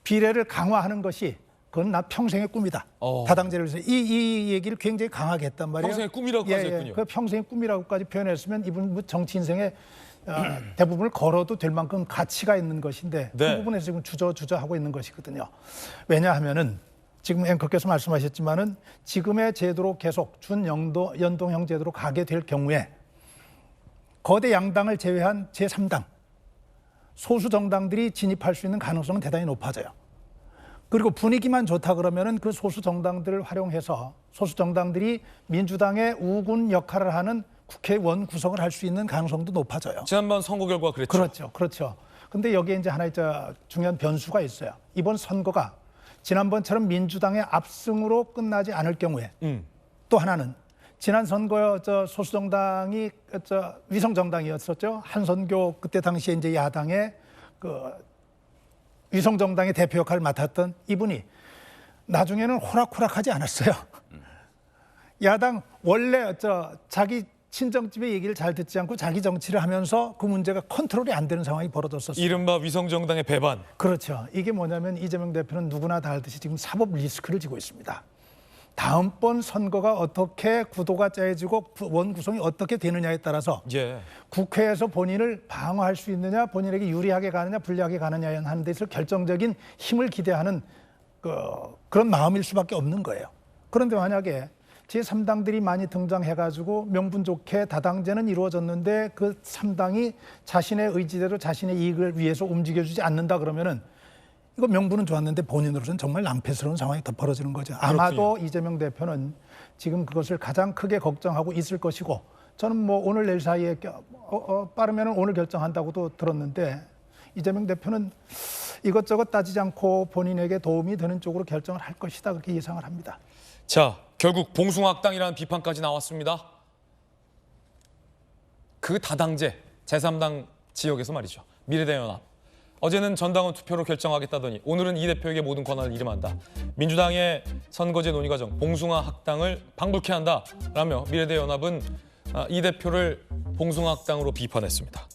비례를 강화하는 것이 그건 나 평생의 꿈이다. 다당제를 위해서 이 얘기를 굉장히 강하게 했단 말이에요. 평생의 꿈이라고까지 했군요. 그 평생의 꿈이라고까지 표현했으면 이분 정치 인생의 대부분을 걸어도 될 만큼 가치가 있는 것인데 네. 그 부분에서 지금 주저하고 있는 것이거든요. 왜냐하면은 지금 앵커께서 말씀하셨지만은 지금의 제도로 계속 준연동형 제도로 가게 될 경우에 거대 양당을 제외한 제3당 소수 정당들이 진입할 수 있는 가능성은 대단히 높아져요. 그리고 분위기만 좋다 그러면은 그 소수 정당들을 활용해서 소수 정당들이 민주당의 우군 역할을 하는 국회의원 구성을 할 수 있는 가능성도 높아져요. 지난번 선거 결과 그랬죠. 그렇죠. 근데 여기에 이제 하나의 중요한 변수가 있어요. 이번 선거가 지난번처럼 민주당의 압승으로 끝나지 않을 경우에 또 하나는 지난 선거 소수 정당이 위성 정당이었었죠. 한선교 그때 당시에 이제 야당의 그 위성 정당의 대표 역할을 맡았던 이분이 나중에는 호락호락하지 않았어요. 야당 원래 자기 친정집의 얘기를 잘 듣지 않고 자기 정치를 하면서 그 문제가 컨트롤이 안 되는 상황이 벌어졌었어요. 이른바 위성정당의 배반. 그렇죠. 이게 뭐냐면 이재명 대표는 누구나 다 알듯이 지금 사법 리스크를 지고 있습니다. 다음번 선거가 어떻게 구도가 짜여지고 원 구성이 어떻게 되느냐에 따라서 예. 국회에서 본인을 방어할 수 있느냐, 본인에게 유리하게 가느냐, 불리하게 가느냐 하는 데서 결정적인 힘을 기대하는 그런 마음일 수밖에 없는 거예요. 그런데 만약에 제3당들이 많이 등장해가지고 명분 좋게 다당제는 이루어졌는데 그 3당이 자신의 의지대로 자신의 이익을 위해서 움직여주지 않는다 그러면은 이거 명분은 좋았는데 본인으로서는 정말 낭패스러운 상황이 더 벌어지는 거죠. 아마도 이재명 대표는 지금 그것을 가장 크게 걱정하고 있을 것이고 저는 뭐 오늘 내일 사이에 빠르면 오늘 결정한다고도 들었는데 이재명 대표는 이것저것 따지지 않고 본인에게 도움이 되는 쪽으로 결정을 할 것이다 그렇게 예상을 합니다. 자, 결국 봉숭아학당이라는 비판까지 나왔습니다. 그 다당제 제3당 지역에서 말이죠. 미래대연합. 어제는 전당원 투표로 결정하겠다더니 오늘은 이 대표에게 모든 권한을 이름한다. 민주당의 선거제 논의 과정 봉숭아학당을 방불케 한다라며 미래대연합은 이 대표를 봉숭아학당으로 비판했습니다.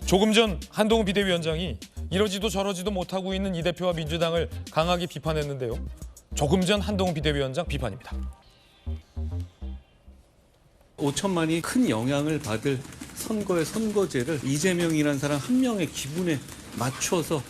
조금 전 한동훈 비대위원장이 이러지도 저러지도 못하고 있는 이 대표와 민주당을 강하게 비판했는데요. 조금 전 한동훈 비대위원장 비판입니다. 5천만이 큰 영향을 받을 선거의 선거제를 이재명이라는 사람 한 명의 기분에 맞춰서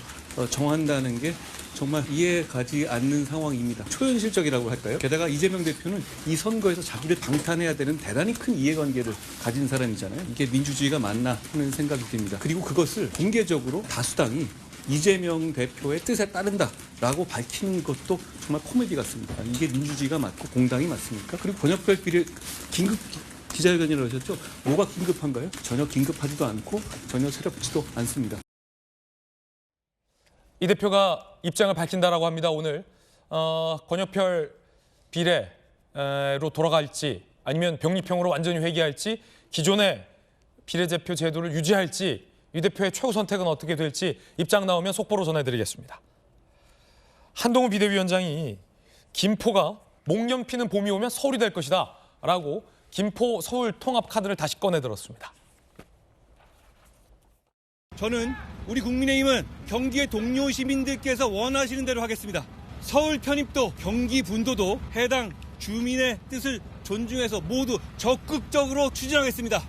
정한다는 게 정말 이해가지 않는 상황입니다. 초현실적이라고 할까요? 게다가 이재명 대표는 이 선거에서 자기를 방탄해야 되는 대단히 큰 이해관계를 가진 사람이잖아요. 이게 민주주의가 맞나 하는 생각이 듭니다. 그리고 그것을 공개적으로 다수당이 이재명 대표의 뜻에 따른다라고 밝히는 것도 정말 코미디 같습니다. 이게 민주주의가 맞고 공당이 맞습니까? 그리고 권역별 비례 긴급 기자회견을 하셨죠? 뭐가 긴급한가요? 전혀 긴급하지도 않고 전혀 새롭지도 않습니다. 이 대표가 입장을 밝힌다라고 합니다. 오늘 권역별 비례로 돌아갈지 아니면 병립형으로 완전히 회귀할지 기존의 비례대표 제도를 유지할지 이 대표의 최후 선택은 어떻게 될지 입장 나오면 속보로 전해드리겠습니다. 한동훈 비대위원장이 김포가 목련 피는 봄이 오면 서울이 될 것이다 라고 김포 서울 통합 카드를 다시 꺼내들었습니다. 저는 우리 국민의힘은 경기의 동료 시민들께서 원하시는 대로 하겠습니다. 서울 편입도 경기 분도도 해당 주민의 뜻을 존중해서 모두 적극적으로 추진하겠습니다.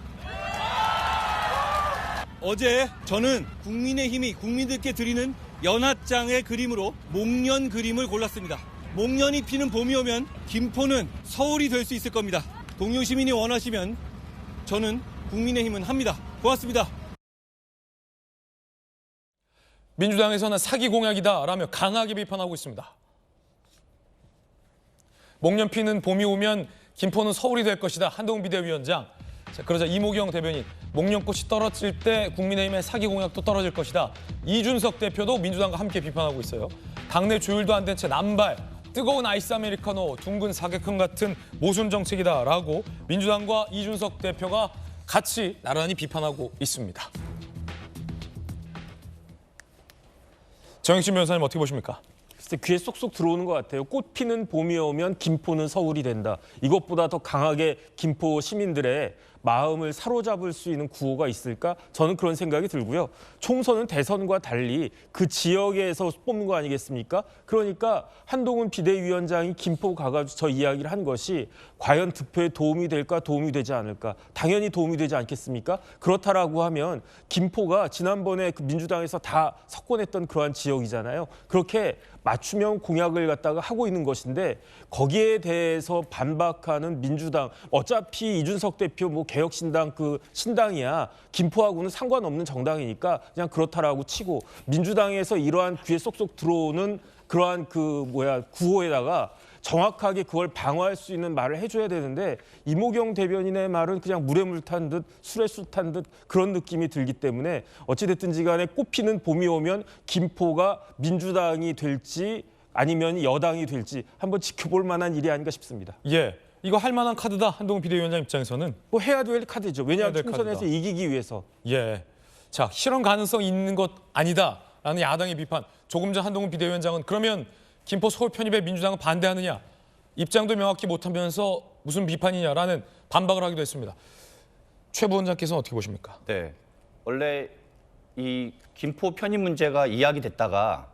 어제 저는 국민의힘이 국민들께 드리는 연합장의 그림으로 목련 그림을 골랐습니다. 목련이 피는 봄이 오면 김포는 서울이 될 수 있을 겁니다. 동료 시민이 원하시면 저는 국민의힘은 합니다. 고맙습니다. 민주당에서는 사기 공약이다라며 강하게 비판하고 있습니다. 목련 피는 봄이 오면 김포는 서울이 될 것이다. 한동훈 비대위원장. 자, 그러자 이모경 대변인, 목련꽃이 떨어질 때 국민의힘의 사기 공약도 떨어질 것이다. 이준석 대표도 민주당과 함께 비판하고 있어요. 당내 조율도 안 된 채 남발, 뜨거운 아이스 아메리카노, 둥근 사각형 같은 모순 정책이다라고 민주당과 이준석 대표가 같이 나란히 비판하고 있습니다. 정영진 변호사님 어떻게 보십니까? 글쎄 귀에 쏙쏙 들어오는 것 같아요. 꽃 피는 봄이 오면 김포는 서울이 된다. 이것보다 더 강하게 김포 시민들의 마음을 사로잡을 수 있는 구호가 있을까? 저는 그런 생각이 들고요. 총선은 대선과 달리 그 지역에서 뽑는 거 아니겠습니까? 그러니까 한동훈 비대위원장이 김포 가가지고 저 이야기를 한 것이 과연 득표에 도움이 될까 도움이 되지 않을까? 당연히 도움이 되지 않겠습니까? 그렇다라고 하면 김포가 지난번에 그 민주당에서 다 석권했던 그러한 지역이잖아요. 그렇게 맞춤형 공약을 갖다가 하고 있는 것인데 거기에 대해서 반박하는 민주당, 어차피 이준석 대표 뭐 개혁신당 그 신당이야 김포하고는 상관없는 정당이니까 그냥 그렇다라고 치고 민주당에서 이러한 귀에 쏙쏙 들어오는 그러한 구호에다가 정확하게 그걸 방어할 수 있는 말을 해줘야 되는데 이모경 대변인의 말은 그냥 물에 물 탄 듯 술에 술 탄 듯 그런 느낌이 들기 때문에 어찌됐든지 간에 꽃피는 봄이 오면 김포가 민주당이 될지 아니면 여당이 될지 한번 지켜볼 만한 일이 아닌가 싶습니다. 예, 이거 할 만한 카드다. 한동훈 비대위원장 입장에서는. 뭐 해야 될 카드죠. 왜냐하면 될 총선에서 카드다. 이기기 위해서. 예, 자 실현 가능성 있는 것 아니다라는 야당의 비판. 조금 전 한동훈 비대위원장은 그러면 김포 서울 편입에 민주당은 반대하느냐. 입장도 명확히 못하면서 무슨 비판이냐라는 반박을 하기도 했습니다. 최 부원장께서는 어떻게 보십니까? 네, 원래 이 김포 편입 문제가 이야기됐다가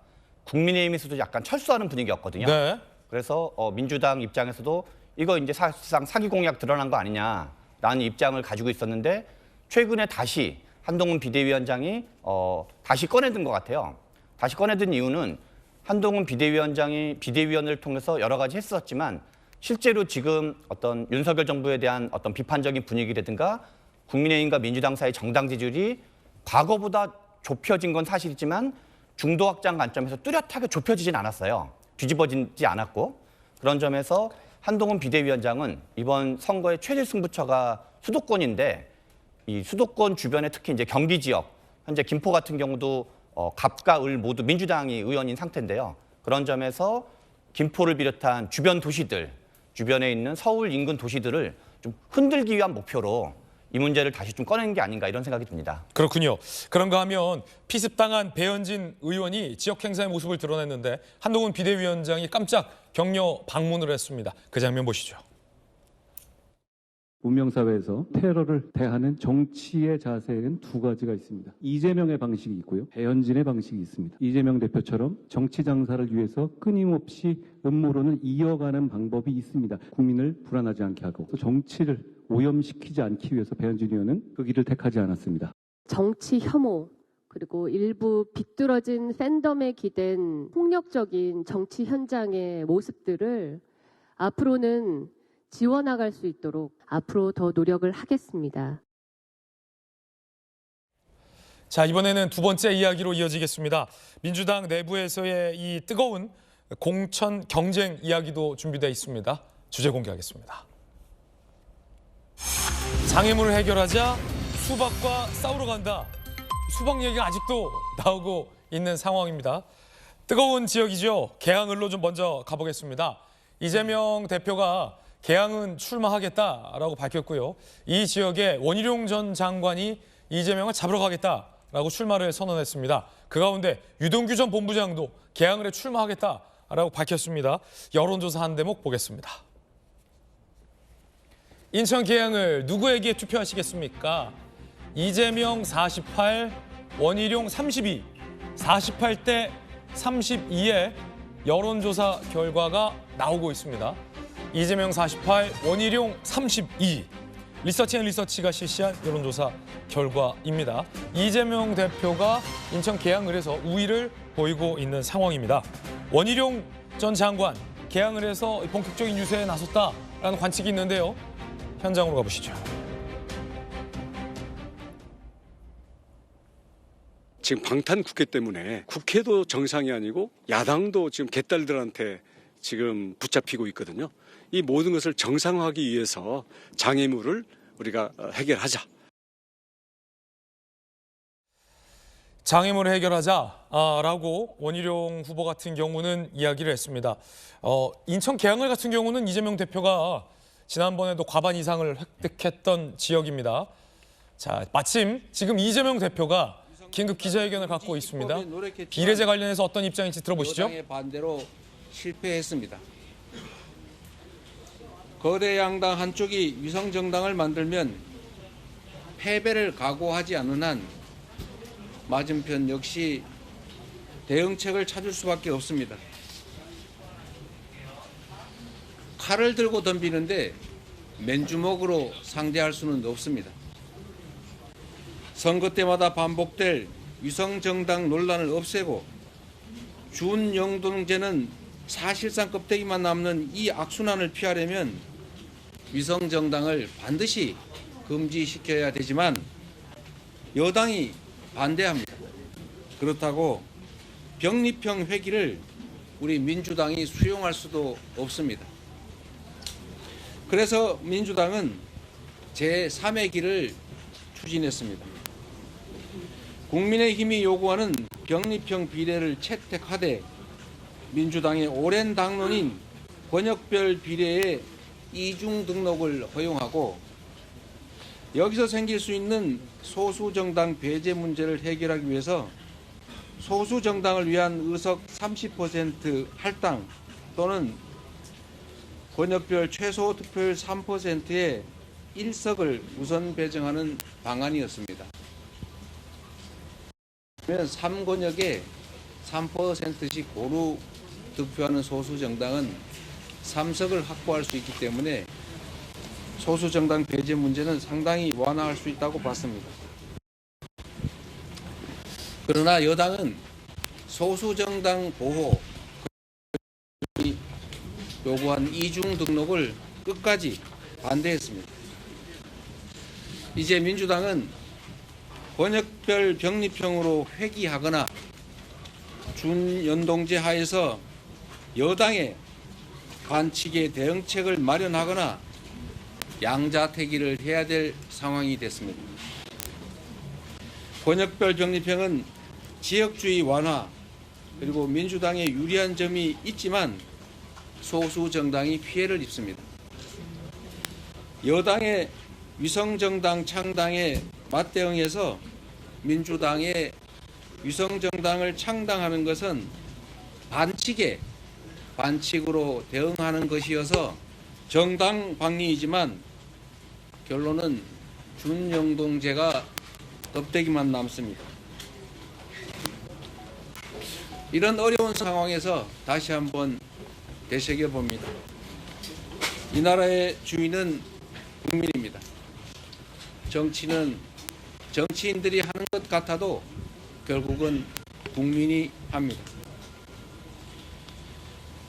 국민의힘에서도 약간 철수하는 분위기였거든요. 네. 그래서 민주당 입장에서도 이거 이제 사실상 사기 공약 드러난 거 아니냐라는 입장을 가지고 있었는데 최근에 다시 한동훈 비대위원장이 다시 꺼내든 것 같아요. 다시 꺼내든 이유는 한동훈 비대위원장이 비대위원을 통해서 여러 가지 했었지만 실제로 지금 어떤 윤석열 정부에 대한 어떤 비판적인 분위기라든가 국민의힘과 민주당 사이 정당 지지율이 과거보다 좁혀진 건 사실이지만 중도 확장 관점에서 뚜렷하게 좁혀지진 않았어요. 뒤집어지지 않았고 그런 점에서 한동훈 비대위원장은 이번 선거의 최대 승부처가 수도권인데 이 수도권 주변에 특히 이제 경기 지역 현재 김포 같은 경우도 갑과 을 모두 민주당이 의원인 상태인데요. 그런 점에서 김포를 비롯한 주변 도시들 주변에 있는 서울 인근 도시들을 좀 흔들기 위한 목표로 이 문제를 다시 좀 꺼내는 게 아닌가 이런 생각이 듭니다. 그렇군요. 그런가 하면 피습당한 배현진 의원이 지역 행사의 모습을 드러냈는데 한동훈 비대위원장이 깜짝 격려 방문을 했습니다. 그 장면 보시죠. 문명사회에서 테러를 대하는 정치의 자세에는 두 가지가 있습니다. 이재명의 방식이 있고요. 배현진의 방식이 있습니다. 이재명 대표처럼 정치 장사를 위해서 끊임없이 음모론을 이어가는 방법이 있습니다. 국민을 불안하지 않게 하고 또 정치를 오염시키지 않기 위해서 배현진 의원은 그 길을 택하지 않았습니다. 정치 혐오 그리고 일부 비뚤어진 팬덤에 기댄 폭력적인 정치 현장의 모습들을 앞으로는 지워나갈 수 있도록 앞으로 더 노력을 하겠습니다. 자, 이번에는 두 번째 이야기로 이어지겠습니다. 민주당 내부에서의 이 뜨거운 공천 경쟁 이야기도 준비되어 있습니다. 주제 공개하겠습니다. 장애물을 해결하자 수박과 싸우러 간다. 수박 얘기가 아직도 나오고 있는 상황입니다. 뜨거운 지역이죠. 계양을로 좀 먼저 가보겠습니다. 이재명 대표가 계양은 출마하겠다라고 밝혔고요. 이 지역에 원희룡 전 장관이 이재명을 잡으러 가겠다라고 출마를 선언했습니다. 그 가운데 유동규 전 본부장도 계양을에 출마하겠다라고 밝혔습니다. 여론조사 한 대목 보겠습니다. 인천 계양을 누구에게 투표하시겠습니까? 이재명 48, 원희룡 32, 48대 32의 여론조사 결과가 나오고 있습니다. 이재명 48, 원희룡 32. 리서치앤리서치가 실시한 여론조사 결과입니다. 이재명 대표가 인천 계양을에서 우위를 보이고 있는 상황입니다. 원희룡 전 장관, 계양을에서 본격적인 유세에 나섰다라는 관측이 있는데요. 현장으로 가보시죠. 지금 방탄 국회 때문에 국회도 정상이 아니고 야당도 지금 개딸들한테 지금 붙잡히고 있거든요. 이 모든 것을 정상화하기 위해서 장애물을 우리가 해결하자. 장애물을 해결하자라고 원희룡 후보 같은 경우는 이야기를 했습니다. 인천 계양을 같은 경우는 이재명 대표가 지난번에도 과반 이상을 획득했던 지역입니다. 자, 마침 지금 이재명 대표가 긴급 기자회견을 갖고 있습니다. 비례제 관련해서 어떤 입장인지 들어보시죠. 여당의 반대로 실패했습니다. 거대 양당 한쪽이 위성정당을 만들면 패배를 각오하지 않는 한 맞은편 역시 대응책을 찾을 수밖에 없습니다. 칼을 들고 덤비는데 맨주먹으로 상대할 수는 없습니다. 선거 때마다 반복될 위성정당 논란을 없애고 준영동제는 사실상 껍데기만 남는 이 악순환을 피하려면 위성정당을 반드시 금지시켜야 되지만 여당이 반대합니다. 그렇다고 병립형 회기를 우리 민주당이 수용할 수도 없습니다. 그래서 민주당은 제3의 길을 추진했습니다. 국민의힘이 요구하는 병립형 비례를 채택하되 민주당의 오랜 당론인 권역별 비례의 이중 등록을 허용하고 여기서 생길 수 있는 소수정당 배제 문제를 해결하기 위해서 소수정당을 위한 의석 30% 할당 또는 권역별 최소 득표율 3%의 1석을 우선 배정하는 방안이었습니다. 3권역에 3%씩 고루 득표하는 소수 정당은 3석을 확보할 수 있기 때문에 소수 정당 배제 문제는 상당히 완화할 수 있다고 봤습니다. 그러나 여당은 소수 정당 보호 요구한 이중 등록을 끝까지 반대했습니다. 이제 민주당은 권역별 병립형으로 회귀하거나 준연동제 하에서 여당의 반칙의 대응책을 마련하거나 양자택일을 해야 될 상황이 됐습니다. 권역별 병립형은 지역주의 완화 그리고 민주당에 유리한 점이 있지만 소수 정당이 피해를 입습니다. 여당의 위성정당 창당에 맞대응해서 민주당의 위성정당을 창당하는 것은 반칙으로 대응하는 것이어서 정당 방위이지만 결론은 준연동제가 껍데기만 남습니다. 이런 어려운 상황에서 다시 한번 되새겨봅니다. 이 나라의 주인은 국민입니다. 정치는 정치인들이 하는 것 같아도 결국은 국민이 합니다.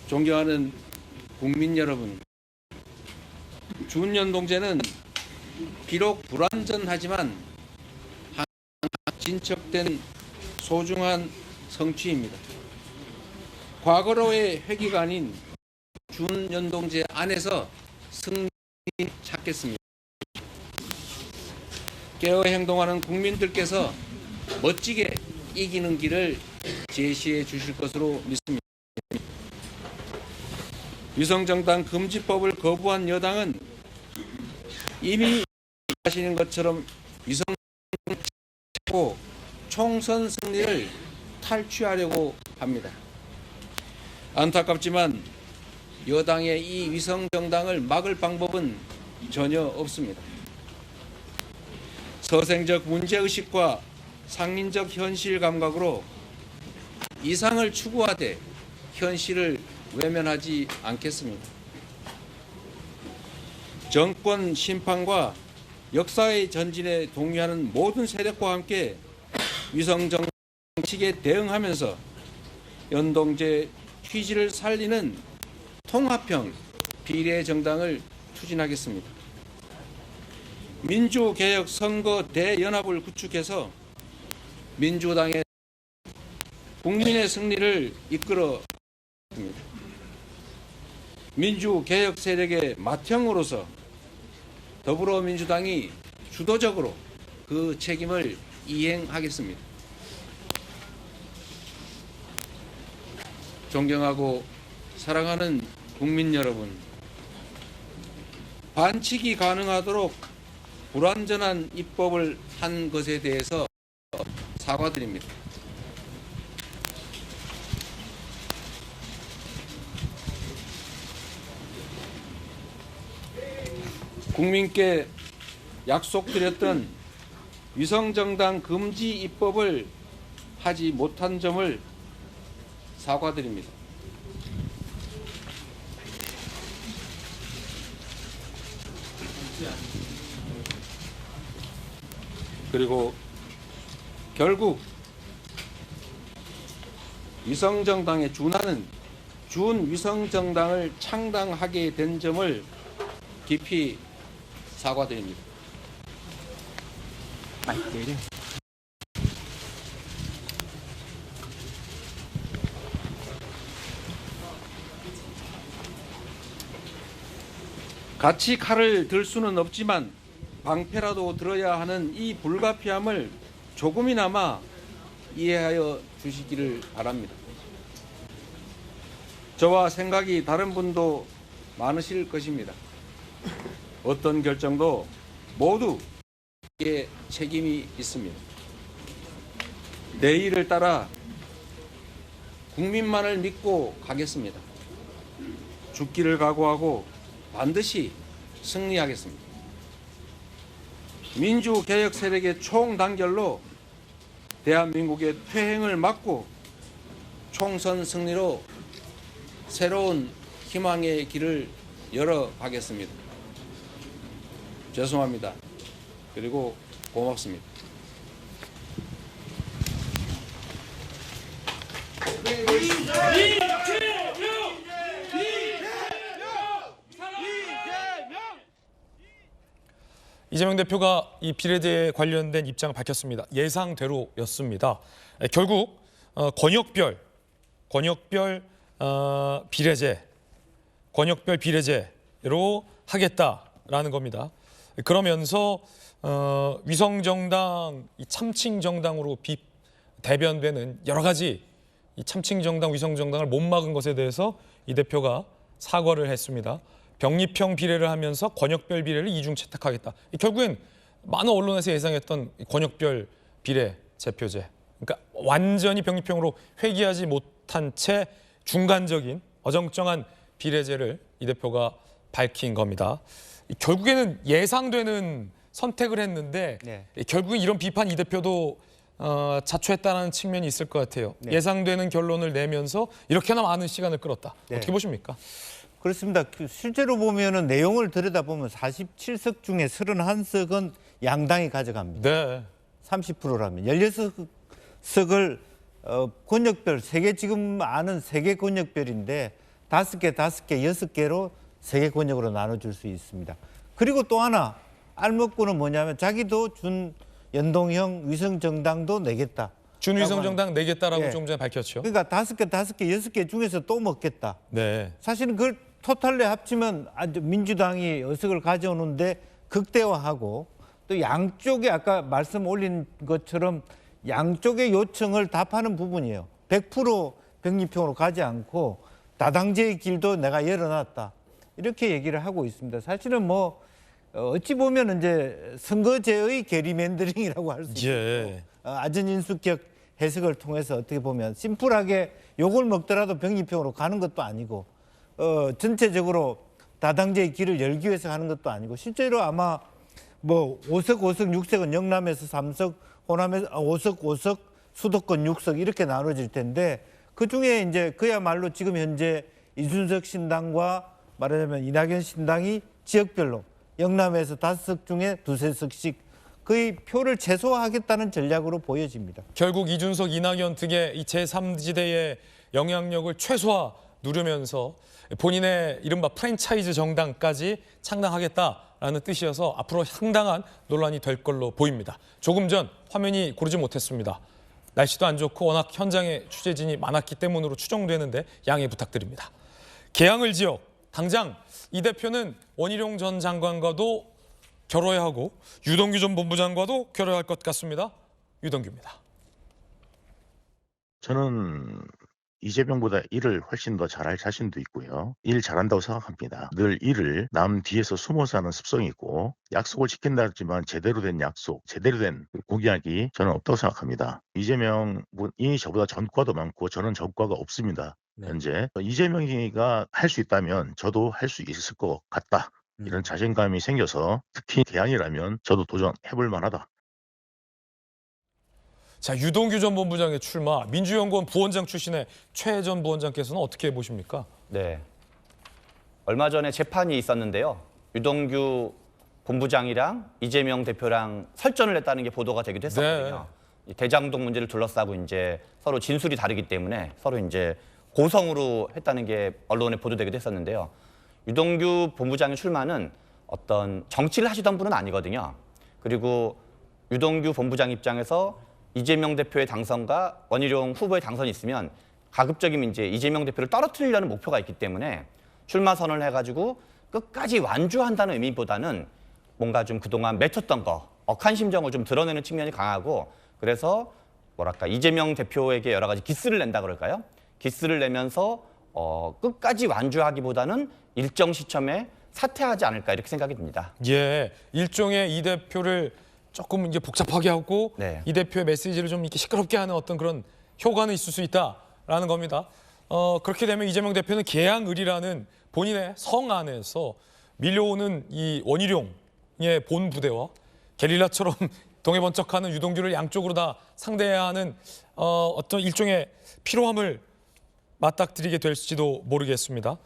존경하는 국민 여러분, 준연동제는 비록 불완전하지만 항상 진척된 소중한 성취입니다. 과거로의 회귀가 아닌 준연동제 안에서 승리 찾겠습니다. 깨어 행동하는 국민들께서 멋지게 이기는 길을 제시해 주실 것으로 믿습니다. 위성정당 금지법을 거부한 여당은 이미 하시는 것처럼 위성정당 총선 승리를 탈취하려고 합니다. 안타깝지만 여당의 이 위성정당을 막을 방법은 전혀 없습니다. 서생적 문제의식과 상인적 현실 감각으로 이상을 추구하되 현실을 외면하지 않겠습니다. 정권 심판과 역사의 전진에 동의하는 모든 세력과 함께 위성정치에 대응하면서 연동제 취지를 살리는 통합형 비례정당을 추진하겠습니다. 민주개혁 선거 대연합을 구축해서 민주당의 국민의 승리를 이끌어 있습니다. 민주개혁 세력의 맏형으로서 더불어민주당이 주도적으로 그 책임을 이행하겠습니다. 존경하고 사랑하는 국민 여러분, 반칙이 가능하도록 불완전한 입법을 한 것에 대해서 사과드립니다. 국민께 약속드렸던 위성정당 금지 입법을 하지 못한 점을 사과드립니다. 그리고 결국 위성정당에 준하는 준위성정당을 창당하게 된 점을 깊이 사과드립니다. 같이 칼을 들 수는 없지만 방패라도 들어야 하는 이 불가피함을 조금이나마 이해하여 주시기를 바랍니다. 저와 생각이 다른 분도 많으실 것입니다. 어떤 결정도 모두의 책임이 있습니다. 내일을 따라 국민만을 믿고 가겠습니다. 죽기를 각오하고 반드시 승리하겠습니다. 민주개혁 세력의 총단결로 대한민국의 퇴행을 막고 총선 승리로 새로운 희망의 길을 열어가겠습니다. 죄송합니다. 그리고 고맙습니다. 이재명 대표가 이 비례대에 관련된 입장을 밝혔습니다. 예상대로였습니다. 결국 권역별 비례제로 하겠다라는 겁니다. 그러면서 위성정당, 이 참칭정당으로 대변되는 여러 가지 이 참칭정당, 위성정당을 못 막은 것에 대해서 이 대표가 사과를 했습니다. 병립형 비례를 하면서 권역별 비례를 이중 채택하겠다. 결국엔 많은 언론에서 예상했던 권역별 비례 제표제. 그러니까 완전히 병립형으로 회귀하지 못한 채 중간적인 어정쩡한 비례제를 이 대표가 밝힌 겁니다. 결국에는 예상되는 선택을 했는데 결국엔 이런 비판 이 대표도 자초했다는 측면이 있을 것 같아요. 예상되는 결론을 내면서 이렇게나 많은 시간을 끌었다. 어떻게 보십니까? 그렇습니다. 실제로 보면은 내용을 들여다보면 47석 중에 31석은 양당이 가져갑니다. 네. 30%라면 16석을 권역별 3개 지금 아는 3개 권역별인데 5개, 6개로 3개 권역으로 나눠줄 수 있습니다. 그리고 또 하나 알먹고는 뭐냐면 자기도 준 연동형 위성정당도 내겠다. 준위성정당 내겠다라고 좀 전에 밝혔죠. 그러니까 5개, 6개 중에서 또 먹겠다. 네. 사실은 그걸 토탈로 합치면 아주 민주당이 의석을 가져오는데 극대화하고 또 양쪽에 아까 말씀 올린 것처럼 양쪽의 요청을 답하는 부분이에요. 100% 병립형으로 가지 않고 다당제의 길도 내가 열어놨다. 이렇게 얘기를 하고 있습니다. 사실은 뭐 어찌 보면 이제 선거제의 게리맨더링이라고 할 수 있고 아전인수격 해석을 통해서 어떻게 보면 심플하게 욕을 먹더라도 병립형으로 가는 것도 아니고 전체적으로 다당제의 길을 열기 위해서 하는 것도 아니고 실제로 아마 뭐 5석, 6석은 영남에서 3석, 호남에서 5석, 수도권 6석 이렇게 나눠질 텐데 그중에 이제 그야말로 지금 현재 이준석 신당과 말하자면 이낙연 신당이 지역별로 영남에서 5석 중에 2~3석씩 거의 표를 최소화하겠다는 전략으로 보여집니다. 결국 이준석, 이낙연 등의 이 제3지대의 영향력을 최소화 누르면서 본인의 이른바 프랜차이즈 정당까지 창당하겠다라는 뜻이어서 앞으로 상당한 논란이 될 걸로 보입니다. 조금 전 화면이 고르지 못했습니다. 날씨도 안 좋고 워낙 현장에 취재진이 많았기 때문으로 추정되는데 양해 부탁드립니다. 계양을 지역, 당장 이 대표는 원희룡 전 장관과도 결호해야 하고 유동규 전 본부장과도 결호해야 할 것 같습니다. 유동규입니다. 저는 이재명보다 일을 훨씬 더 잘할 자신도 있고요. 일 잘한다고 생각합니다. 늘 일을 남 뒤에서 숨어서 하는 습성이 있고 약속을 지킨다 했지만 제대로 된 약속, 제대로 된 공약이 저는 없다고 생각합니다. 이재명이 저보다 전과도 많고 저는 전과가 없습니다. 현재 이재명이가 할 수 있다면 저도 할 수 있을 것 같다. 이런 자신감이 생겨서 특히 대안이라면 저도 도전해볼 만하다. 자, 유동규 전 본부장의 출마, 민주연구원 부원장 출신의 최 전 부원장께서는 어떻게 보십니까? 네. 얼마 전에 재판이 있었는데요. 유동규 본부장이랑 이재명 대표랑 설전을 했다는 게 보도가 되기도 했었거든요. 이 대장동 문제를 둘러싸고 이제 서로 진술이 다르기 때문에 서로 이제 고성으로 했다는 게 언론에 보도되기도 했었는데요. 유동규 본부장의 출마는 어떤 정치를 하시던 분은 아니거든요. 그리고 유동규 본부장 입장에서 이재명 대표의 당선과 원희룡 후보의 당선이 있으면 가급적이면 이제 이재명 대표를 떨어뜨리려는 목표가 있기 때문에 출마 선언을 해가지고 끝까지 완주한다는 의미보다는 뭔가 좀 그동안 맺혔던 거, 억한 심정을 좀 드러내는 측면이 강하고 그래서 뭐랄까 이재명 대표에게 여러 가지 기스를 낸다 그럴까요? 기스를 내면서 끝까지 완주하기보다는 일정 시점에 사퇴하지 않을까 이렇게 생각이 듭니다. 예, 일종의 이 대표를 조금 이제 복잡하게 하고 이 대표의 메시지를 좀 이렇게 시끄럽게 하는 어떤 그런 효과는 있을 수 있다라는 겁니다. 그렇게 되면 이재명 대표는 계양을이라는 본인의 성 안에서 밀려오는 이 원희룡의 본 부대와 게릴라처럼 동해번쩍하는 유동규를 양쪽으로 다 상대해야 하는 어떤 일종의 피로함을 맞닥뜨리게 될지도 모르겠습니다.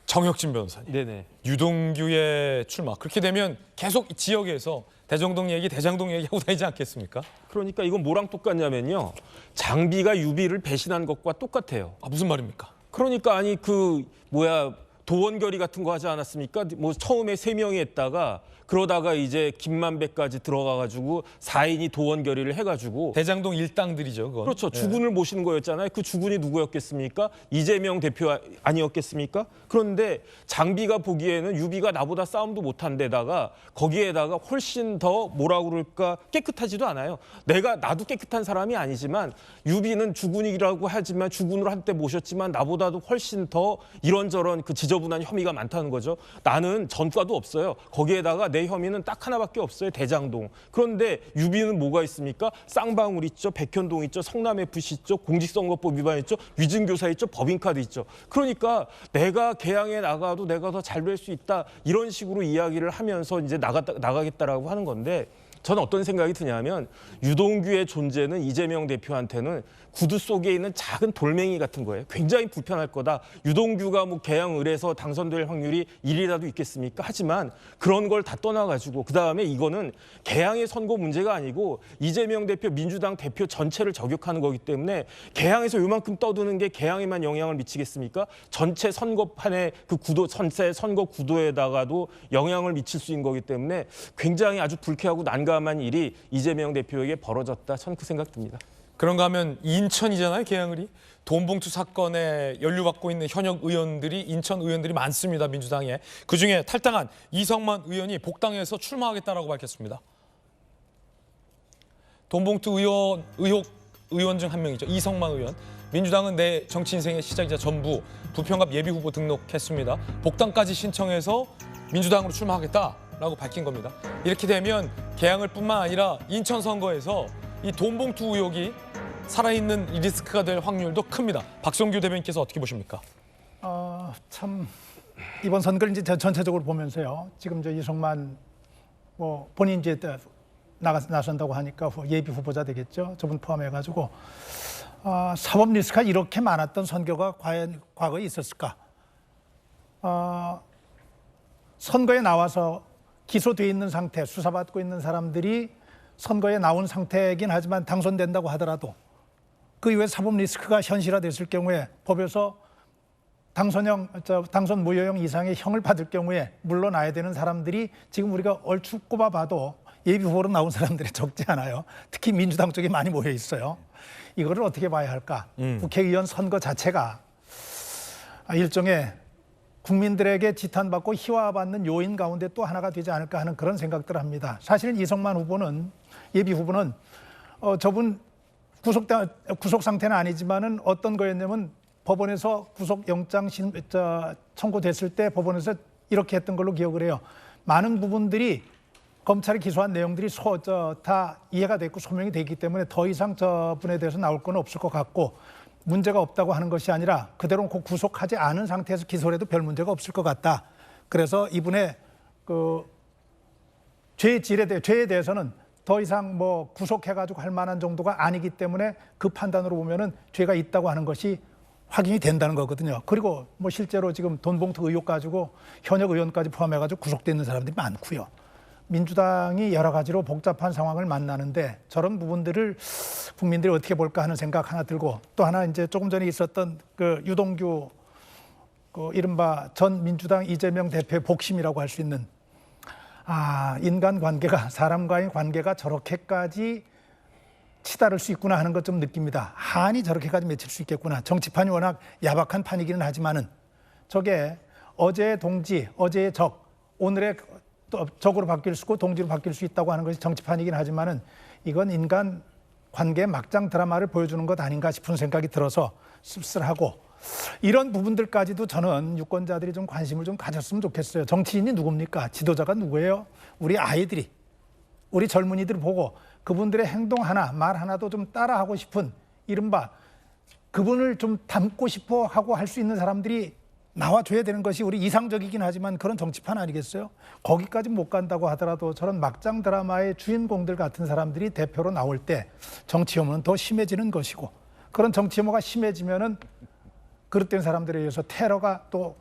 정혁진 변호사님. 네네. 유동규의 출마. 그렇게 되면 계속 지역에서 대정동 얘기, 대장동 얘기 하고 다니지 않겠습니까? 그러니까 이건 뭐랑 똑같냐면요. 장비가 유비를 배신한 것과 똑같아요. 아, 무슨 말입니까? 그러니까 아니 도원결의 같은 거 하지 않았습니까? 뭐 처음에 3명이 했다가 그러다가 이제 김만배까지 들어가가지고 4인이 도원결의를 해가지고 대장동 일당들이죠. 그건. 그렇죠. 네. 주군을 모시는 거였잖아요. 그 주군이 누구였겠습니까? 이재명 대표 아니었겠습니까? 그런데 장비가 보기에는 유비가 나보다 싸움도 못한 데다가 거기에다가 훨씬 더 뭐라고 그럴까 깨끗하지도 않아요. 나도 깨끗한 사람이 아니지만 유비는 주군이라고 하지만 주군으로 한때 모셨지만 나보다도 훨씬 더 이런저런 그 지저분한 혐의가 많다는 거죠. 나는 전과도 없어요. 거기에다가 내 혐의는 딱 하나밖에 없어요. 대장동. 그런데 유비는 뭐가 있습니까? 쌍방울 있죠. 백현동 있죠. 성남FC 있죠. 공직선거법 위반 있죠. 위증교사 있죠. 법인카드 있죠. 그러니까 내가 개항에 나가도 내가 더 잘 될 수 있다. 이런 식으로 이야기를 하면서 이제 나가겠다라고 하는 건데 저는 어떤 생각이 드냐면 유동규의 존재는 이재명 대표한테는 구두 속에 있는 작은 돌멩이 같은 거예요. 굉장히 불편할 거다. 유동규가 뭐 개항을해서 당선될 확률이 1이라도 있겠습니까? 하지만 그런 걸 다 떠나가지고 그다음에 이거는 개항의 선거 문제가 아니고 이재명 대표 민주당 대표 전체를 저격하는 거기 때문에 개항에서 요만큼 떠드는 게 개항에만 영향을 미치겠습니까? 전체 선거판의 그 구도, 전체 선거 구도에다가도 영향을 미칠 수 있는 거기 때문에 굉장히 아주 불쾌하고 난감한 일이 이재명 대표에게 벌어졌다. 저는 그 생각 듭니다. 그런가 하면 인천이잖아요, 개항을이. 돈봉투 사건에 연루받고 있는 현역 의원들이 인천 의원들이 많습니다, 민주당에. 그중에 탈당한 이성만 의원이 복당해서 출마하겠다라고 밝혔습니다. 돈봉투 의원 중 한 명이죠, 이성만 의원. 민주당은 내 정치 인생의 시작이자 전부 부평갑 예비후보 등록했습니다. 복당까지 신청해서 민주당으로 출마하겠다라고 밝힌 겁니다. 이렇게 되면 개항을 뿐만 아니라 인천 선거에서 이 돈봉투 의혹이 살아있는 리스크가 될 확률도 큽니다. 박성규 대변인께서 어떻게 보십니까? 참 이번 선거를 이제 전체적으로 보면서요. 지금 저 이성만 본인 이제 나선다고 하니까 예비 후보자 되겠죠. 저분 포함해가지고 사법 리스크가 이렇게 많았던 선거가 과연 과거에 있었을까? 선거에 나와서 기소돼 있는 상태, 수사받고 있는 사람들이 선거에 나온 상태이긴 하지만 당선된다고 하더라도 그 이후에 사법 리스크가 현실화됐을 경우에 법에서 당선 무효형 이상의 형을 받을 경우에 물러나야 되는 사람들이 지금 우리가 얼추 꼽아봐도 예비 후보로 나온 사람들이 적지 않아요. 특히 민주당 쪽에 많이 모여 있어요. 이거를 어떻게 봐야 할까? 국회의원 선거 자체가 일종의 국민들에게 지탄받고 희화받는 요인 가운데 또 하나가 되지 않을까 하는 그런 생각들을 합니다. 사실은 이성만 후보는 예비 후보는 저분 구속 상태는 아니지만은 어떤 거였냐면 법원에서 구속영장 청구됐을 때 법원에서 이렇게 했던 걸로 기억을 해요. 많은 부분들이 검찰이 기소한 내용들이 다 이해가 됐고 소명이 되기 때문에 더 이상 저분에 대해서 나올 건 없을 것 같고 문제가 없다고 하는 것이 아니라 그대로 구속하지 않은 상태에서 기소를 해도 별 문제가 없을 것 같다. 그래서 이분의 그 죄에 대해서는 더 이상 구속해가지고 할 만한 정도가 아니기 때문에 그 판단으로 보면은 죄가 있다고 하는 것이 확인이 된다는 거거든요. 그리고 실제로 지금 돈봉투 의혹 가지고 현역 의원까지 포함해가지고 구속돼 있는 사람들이 많고요. 민주당이 여러 가지로 복잡한 상황을 만나는데 저런 부분들을 국민들이 어떻게 볼까 하는 생각 하나 들고 또 하나 이제 조금 전에 있었던 그 유동규 이른바 전 민주당 이재명 대표의 복심이라고 할 수 있는 인간 관계가 사람과의 관계가 저렇게까지 치달을 수 있구나 하는 것 좀 느낍니다. 한이 저렇게까지 맺힐 수 있겠구나. 정치판이 워낙 야박한 판이기는 하지만은 저게 어제의 동지, 어제의 적, 오늘의 적으로 바뀔 수 있고 동지로 바뀔 수 있다고 하는 것이 정치판이긴 하지만은 이건 인간 관계 막장 드라마를 보여주는 것 아닌가 싶은 생각이 들어서 씁쓸하고 이런 부분들까지도 저는 유권자들이 좀 관심을 좀 가졌으면 좋겠어요. 정치인이 누굽니까? 지도자가 누구예요? 우리 아이들이, 우리 젊은이들 보고 그분들의 행동 하나, 말 하나도 좀 따라하고 싶은 이른바 그분을 좀 닮고 싶어 하고 할 수 있는 사람들이 나와줘야 되는 것이 우리 이상적이긴 하지만 그런 정치판 아니겠어요? 거기까지 못 간다고 하더라도 저런 막장 드라마의 주인공들 같은 사람들이 대표로 나올 때 정치 혐오는 더 심해지는 것이고 그런 정치 혐오가 심해지면은 그릇된 사람들에 의해서 테러가 또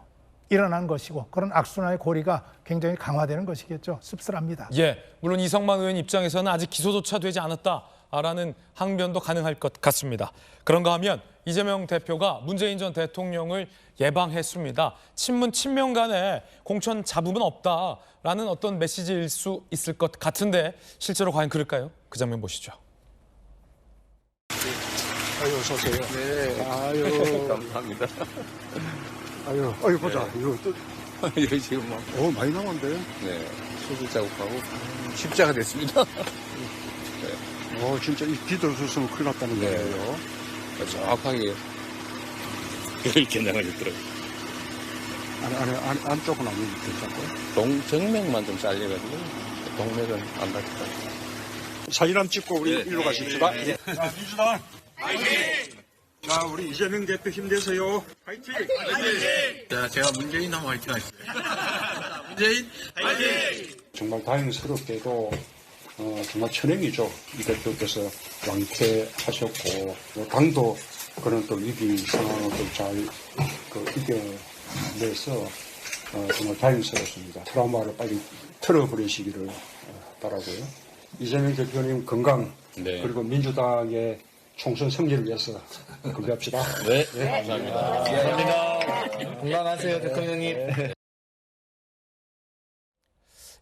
일어난 것이고 그런 악순환의 고리가 굉장히 강화되는 것이겠죠. 씁쓸합니다. 예, 물론 이성만 의원 입장에서는 아직 기소조차 되지 않았다라는 항변도 가능할 것 같습니다. 그런가 하면 이재명 대표가 문재인 전 대통령을 예방했습니다. 친문 친명 간에 공천 잡음은 없다라는 어떤 메시지일 수 있을 것 같은데 실제로 과연 그럴까요? 그 장면 보시죠. 아유, 어서 오세요. 네. 아유. 감사합니다. 아유, 보자. 이거 또. 이거 지금 막. 많이 남았는데요? 네. 수술 자국하고 십자가 됐습니다. 네. 진짜 이 비도 없었으면 큰일 났다는 거예요. 정확하게 그걸 겨냥을 했더라고요. 안쪽은 안 괜찮고요? 정맥만 좀 잘려가지고 동맥은 안 다쳤다. 사진 한번 찍고 우리 일로 가십시다. 네. 자, 민주당 화이팅! 자, 우리 이재명 대표 힘내세요. 화이팅! 화이팅! 자, 제가 문재인 하면 화이팅 하겠습니다. 문재인 화이팅! 정말 다행스럽게도 정말 천행이죠. 이 대표께서 완쾌하셨고 당도 그런 또 위기 상황을 잘 이겨내서 정말 다행스럽습니다. 트라우마를 빨리 털어버리시기를 바라고요. 이재명 대표님 건강 그리고 민주당의 총선 승리를 위해서 건배합시다. 네, 감사합니다. 감사합니다. 건강하세요, 대통령님.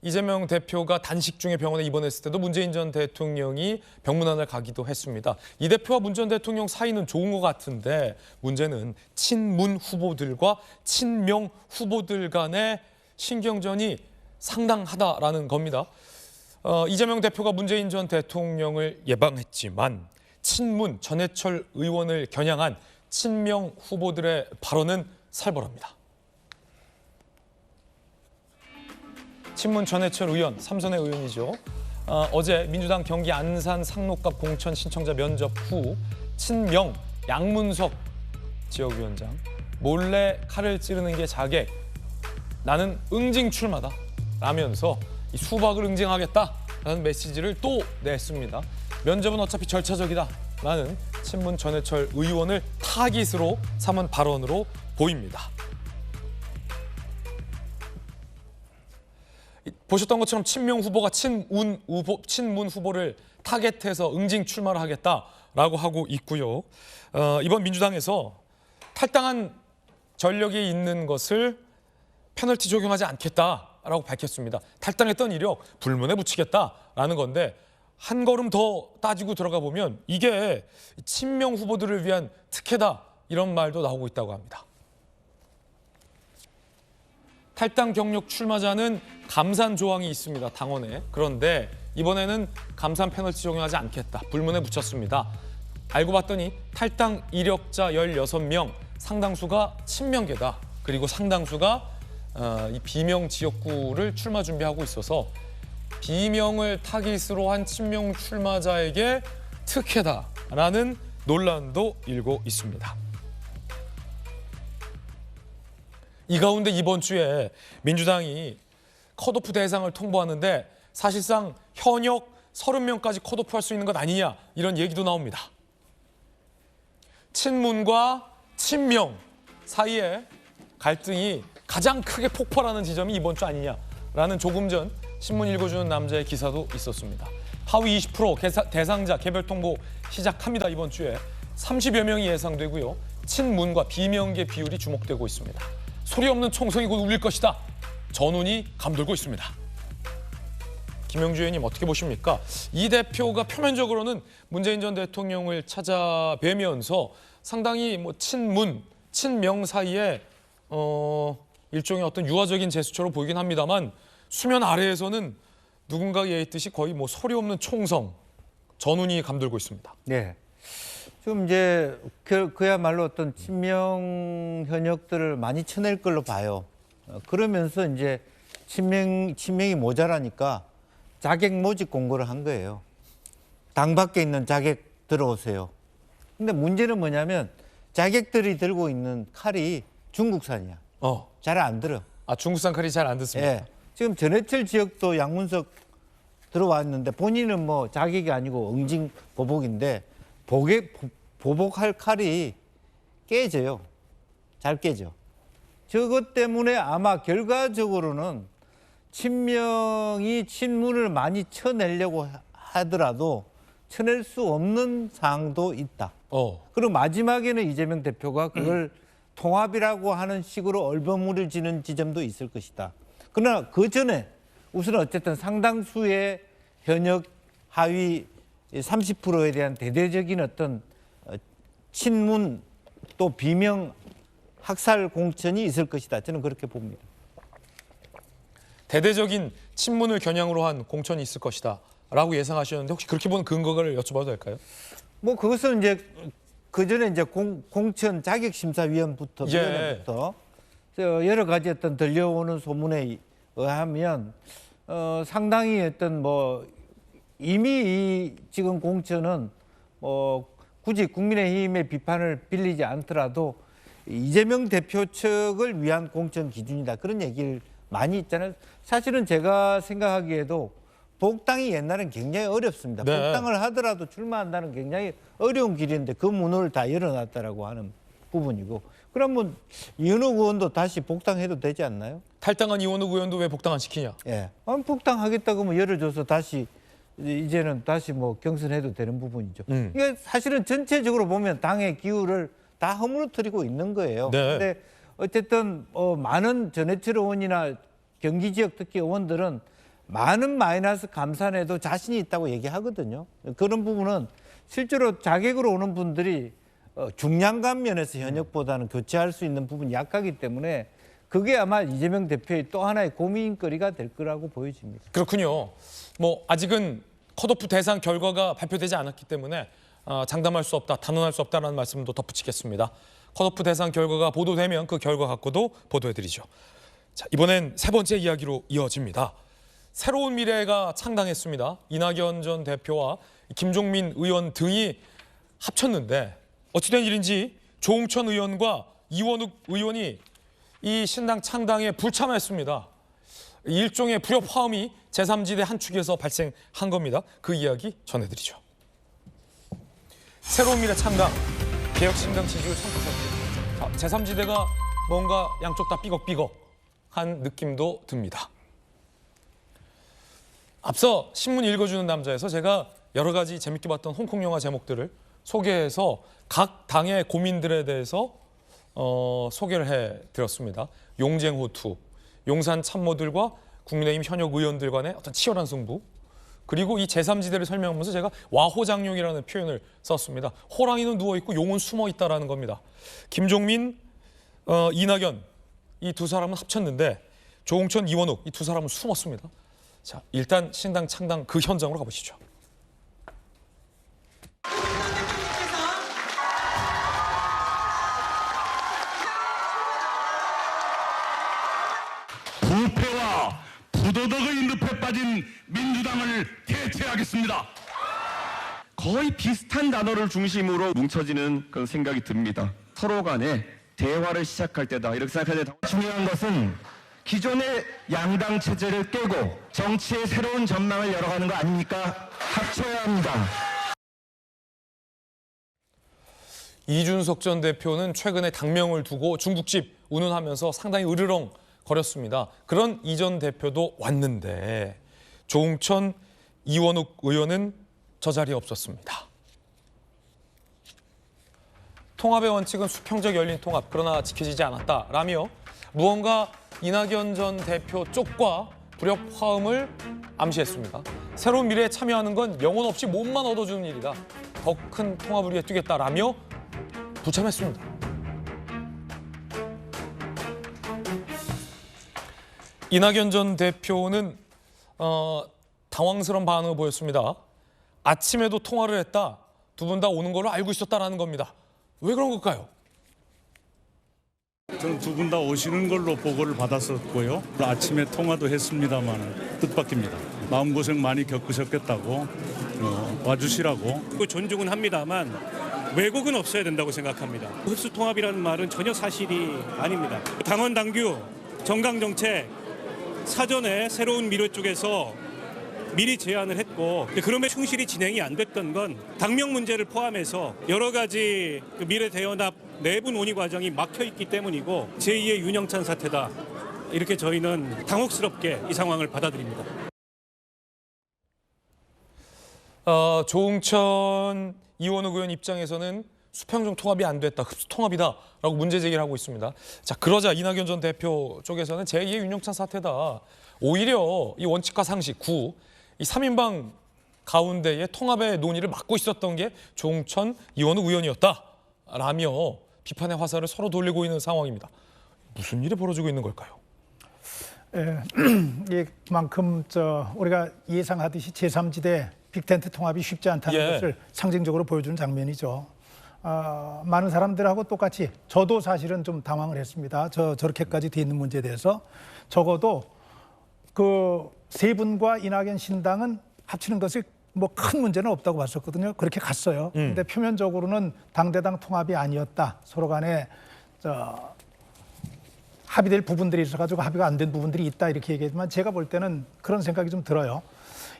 이재명 대표가 단식 중에 병원에 입원했을 때도 문재인 전 대통령이 병문안을 가기도 했습니다. 이 대표와 문 전 대통령 사이는 좋은 것 같은데 문제는 친문 후보들과 친명 후보들 간의 신경전이 상당하다라는 겁니다. 이재명 대표가 문재인 전 대통령을 예방했지만 친문 전해철 의원을 겨냥한 친명 후보들의 발언은 살벌합니다. 친문 전해철 의원, 삼선의 의원이죠. 어제 민주당 경기 안산 상록갑 공천 신청자 면접 후 친명 양문석 지역위원장 몰래 칼을 찌르는 게 자객, 나는 응징 출마다 라면서 이 수박을 응징하겠다라는 메시지를 또 냈습니다. 면접은 어차피 절차적이다라는 친문 전해철 의원을 타깃으로 삼은 발언으로 보입니다. 보셨던 것처럼 친명 후보가 친문 후보를 타겟해서 응징 출마를 하겠다라고 하고 있고요. 이번 민주당에서 탈당한 전력이 있는 것을 페널티 적용하지 않겠다라고 밝혔습니다. 탈당했던 이력 불문에 붙이겠다라는 건데 한 걸음 더 따지고 들어가 보면 이게 친명 후보들을 위한 특혜다 이런 말도 나오고 있다고 합니다. 탈당 경력 출마자는 감산 조항이 있습니다. 당원에. 그런데 이번에는 감산 페널티 적용하지 않겠다. 불문에 붙였습니다. 알고 봤더니 탈당 이력자 16명, 상당수가 친명계다. 그리고 상당수가 이 비명 지역구를 출마 준비하고 있어서 비명을 타깃으로 한 친명 출마자에게 특혜다라는 논란도 일고 있습니다. 이 가운데 이번 주에 민주당이 컷오프 대상을 통보하는데 사실상 현역 30명까지 컷오프할 수 있는 것 아니냐 이런 얘기도 나옵니다. 친문과 친명 사이에 갈등이 가장 크게 폭발하는 지점이 이번 주 아니냐라는 조금 전 신문 읽어주는 남자의 기사도 있었습니다. 하위 20% 대상자 개별 통보 시작합니다. 이번 주에 30여 명이 예상되고요. 친문과 비명계 비율이 주목되고 있습니다. 소리 없는 총성이 곧 울릴 것이다. 전운이 감돌고 있습니다. 김영주 의원님 어떻게 보십니까? 이 대표가 표면적으로는 문재인 전 대통령을 찾아뵈면서 상당히 친문, 친명 사이에 일종의 어떤 유화적인 제스처로 보이긴 합니다만 수면 아래에서는 누군가 얘기했듯이 거의 소리 없는 총성, 전운이 감돌고 있습니다. 네. 지금 이제 그야말로 어떤 친명 현역들을 많이 쳐낼 걸로 봐요. 그러면서 이제 친명이 모자라니까 자객 모집 공고를 한 거예요. 당 밖에 있는 자객 들어오세요. 근데 문제는 뭐냐면 자객들이 들고 있는 칼이 중국산이야. 잘 안 들어. 중국산 칼이 잘 안 듣습니다. 예. 지금 전해철 지역도 양문석 들어왔는데 본인은 자객이 아니고 응징 보복인데 보복할 칼이 깨져요. 잘 깨져. 저것 때문에 아마 결과적으로는 친명이 친문을 많이 쳐내려고 하더라도 쳐낼 수 없는 사항도 있다. 그리고 마지막에는 이재명 대표가 그걸 통합이라고 하는 식으로 얼버무려지는 지점도 있을 것이다. 그러나 그 전에 우선 어쨌든 상당수의 현역 하위 30%에 대한 대대적인 어떤 친문 또 비명 학살 공천이 있을 것이다. 저는 그렇게 봅니다. 대대적인 친문을 겨냥으로 한 공천이 있을 것이다 라고 예상하셨는데 혹시 그렇게 보는 근거를 여쭤봐도 될까요? 뭐 그것은 이제 그 전에 이제 공천 자격심사위원부터 위원회부터 여러 가지 어떤 들려오는 소문에 의하면 상당히 어떤 뭐 이미 이 지금 공천은 굳이 국민의힘의 비판을 빌리지 않더라도 이재명 대표 측을 위한 공천 기준이다. 그런 얘기를 많이 있잖아요. 사실은 제가 생각하기에도 복당이 옛날엔 굉장히 어렵습니다. 네. 복당을 하더라도 출마한다는 굉장히 어려운 길인데 그 문을 다 열어놨다라고 하는 부분이고 그러면 이현욱 의원도 다시 복당해도 되지 않나요? 탈당한 이원욱 의원도 왜 복당 안 시키냐? 예, 복당하겠다고 하면 열어줘서 다시 이제는 다시 뭐 경선해도 되는 부분이죠. 이게 사실은 전체적으로 보면 당의 기후를 다 허물어뜨리고 있는 거예요. 네. 근데 어쨌든 많은 전해철 의원이나 경기 지역 특히 의원들은 많은 마이너스 감산에도 자신이 있다고 얘기하거든요. 그런 부분은 실제로 자객으로 오는 분들이 중량감 면에서 현역보다는 교체할 수 있는 부분이 약하기 때문에 그게 아마 이재명 대표의 또 하나의 고민거리가 될 거라고 보여집니다. 그렇군요. 뭐 아직은 컷오프 대상 결과가 발표되지 않았기 때문에 장담할 수 없다, 단언할 수 없다는 말씀도 덧붙이겠습니다. 컷오프 대상 결과가 보도되면 그 결과 갖고도 보도해드리죠. 자, 이번엔 세 번째 이야기로 이어집니다. 새로운 미래가 창당했습니다. 이낙연 전 대표와 김종민 의원 등이 합쳤는데 어찌된 일인지 조홍천 의원과 이원욱 의원이 이 신당 창당에 불참했습니다. 일종의 불협화음이 제3지대 한 축에서 발생한 겁니다. 그 이야기 전해드리죠. 새로운 미래 창당, 개혁신당 지지율 3%. 자, 제3지대가 뭔가 양쪽 다 삐걱삐걱한 느낌도 듭니다. 앞서 신문 읽어주는 남자에서 제가 여러 가지 재밌게 봤던 홍콩 영화 제목들을 소개해서 각 당의 고민들에 대해서 소개를 해드렸습니다. 용쟁호투, 용산 참모들과 국민의힘 현역 의원들 간의 어떤 치열한 승부, 그리고 이 제3지대를 설명하면서 제가 와호장룡이라는 표현을 썼습니다. 호랑이는 누워있고 용은 숨어있다라는 겁니다. 김종민, 이낙연 이 두 사람은 합쳤는데 조홍천, 이원욱 이 두 사람은 숨었습니다. 자, 일단 신당 창당 그 현장으로 가보시죠. 부패와 부도덕의 늪에 빠진 민주당을 대체하겠습니다. 거의 비슷한 단어를 중심으로 뭉쳐지는 그런 생각이 듭니다. 서로 간에 대화를 시작할 때다 이렇게 생각하는데 중요한 것은 기존의 양당 체제를 깨고 정치의 새로운 전망을 열어가는 거 아닙니까? 합쳐야 합니다. 이준석 전 대표는 최근에 당명을 두고 중국집 운운하면서 상당히 으르렁 거렸습니다. 그런 이 전 대표도 왔는데 조홍천, 이원욱 의원은 저 자리에 없었습니다. 통합의 원칙은 수평적 열린 통합, 그러나 지켜지지 않았다라며 무언가 이낙연 전 대표 쪽과 불협화음을 암시했습니다. 새로운 미래에 참여하는 건 영혼 없이 몸만 얻어주는 일이다. 더 큰 통합을 위해 뛰겠다라며 불참했습니다. 이낙연 전 대표는 당황스러운 반응을 보였습니다. 아침에도 통화를 했다. 두 분 다 오는 걸로 알고 있었다라는 겁니다. 왜 그런 걸까요? 저는 두 분 다 오시는 걸로 보고를 받았었고요. 아침에 통화도 했습니다만 뜻밖입니다. 마음고생 많이 겪으셨겠다고 와주시라고. 존중은 합니다만 왜곡은 없어야 된다고 생각합니다. 흡수통합이라는 말은 전혀 사실이 아닙니다. 당원 당규, 정강정책, 사전에 새로운 미래 쪽에서 미리 제안을 했고 그럼에 충실히 진행이 안 됐던 건 당명 문제를 포함해서 여러 가지 그 미래대연합 내부 논의 과정이 막혀 있기 때문이고 제2의 윤영찬 사태다. 이렇게 저희는 당혹스럽게 이 상황을 받아들입니다. 조응천 이원욱 의원 입장에서는 수평적 통합이 안 됐다, 흡수 통합이다라고 문제 제기를 하고 있습니다. 자, 그러자 이낙연 전 대표 쪽에서는 제2의 윤영찬 사태다. 오히려 이 원칙과 상식, 이 3인방 가운데의 통합의 논의를 맡고 있었던 게 조응천 이원욱 의원이었다라며 비판의 화살을 서로 돌리고 있는 상황입니다. 무슨 일이 벌어지고 있는 걸까요? 예, 그만큼 우리가 예상하듯이 제3지대 빅텐트 통합이 쉽지 않다는 것을 상징적으로 보여주는 장면이죠. 많은 사람들하고 똑같이 저도 사실은 좀 당황을 했습니다. 저렇게까지 돼 있는 문제에 대해서. 적어도 그 세 분과 이낙연 신당은 합치는 것이 뭐 큰 문제는 없다고 봤었거든요. 그렇게 갔어요. 근데 표면적으로는 당대당 통합이 아니었다. 서로 간에 합의될 부분들이 있어가지고 합의가 안 된 부분들이 있다 이렇게 얘기했지만 제가 볼 때는 그런 생각이 좀 들어요.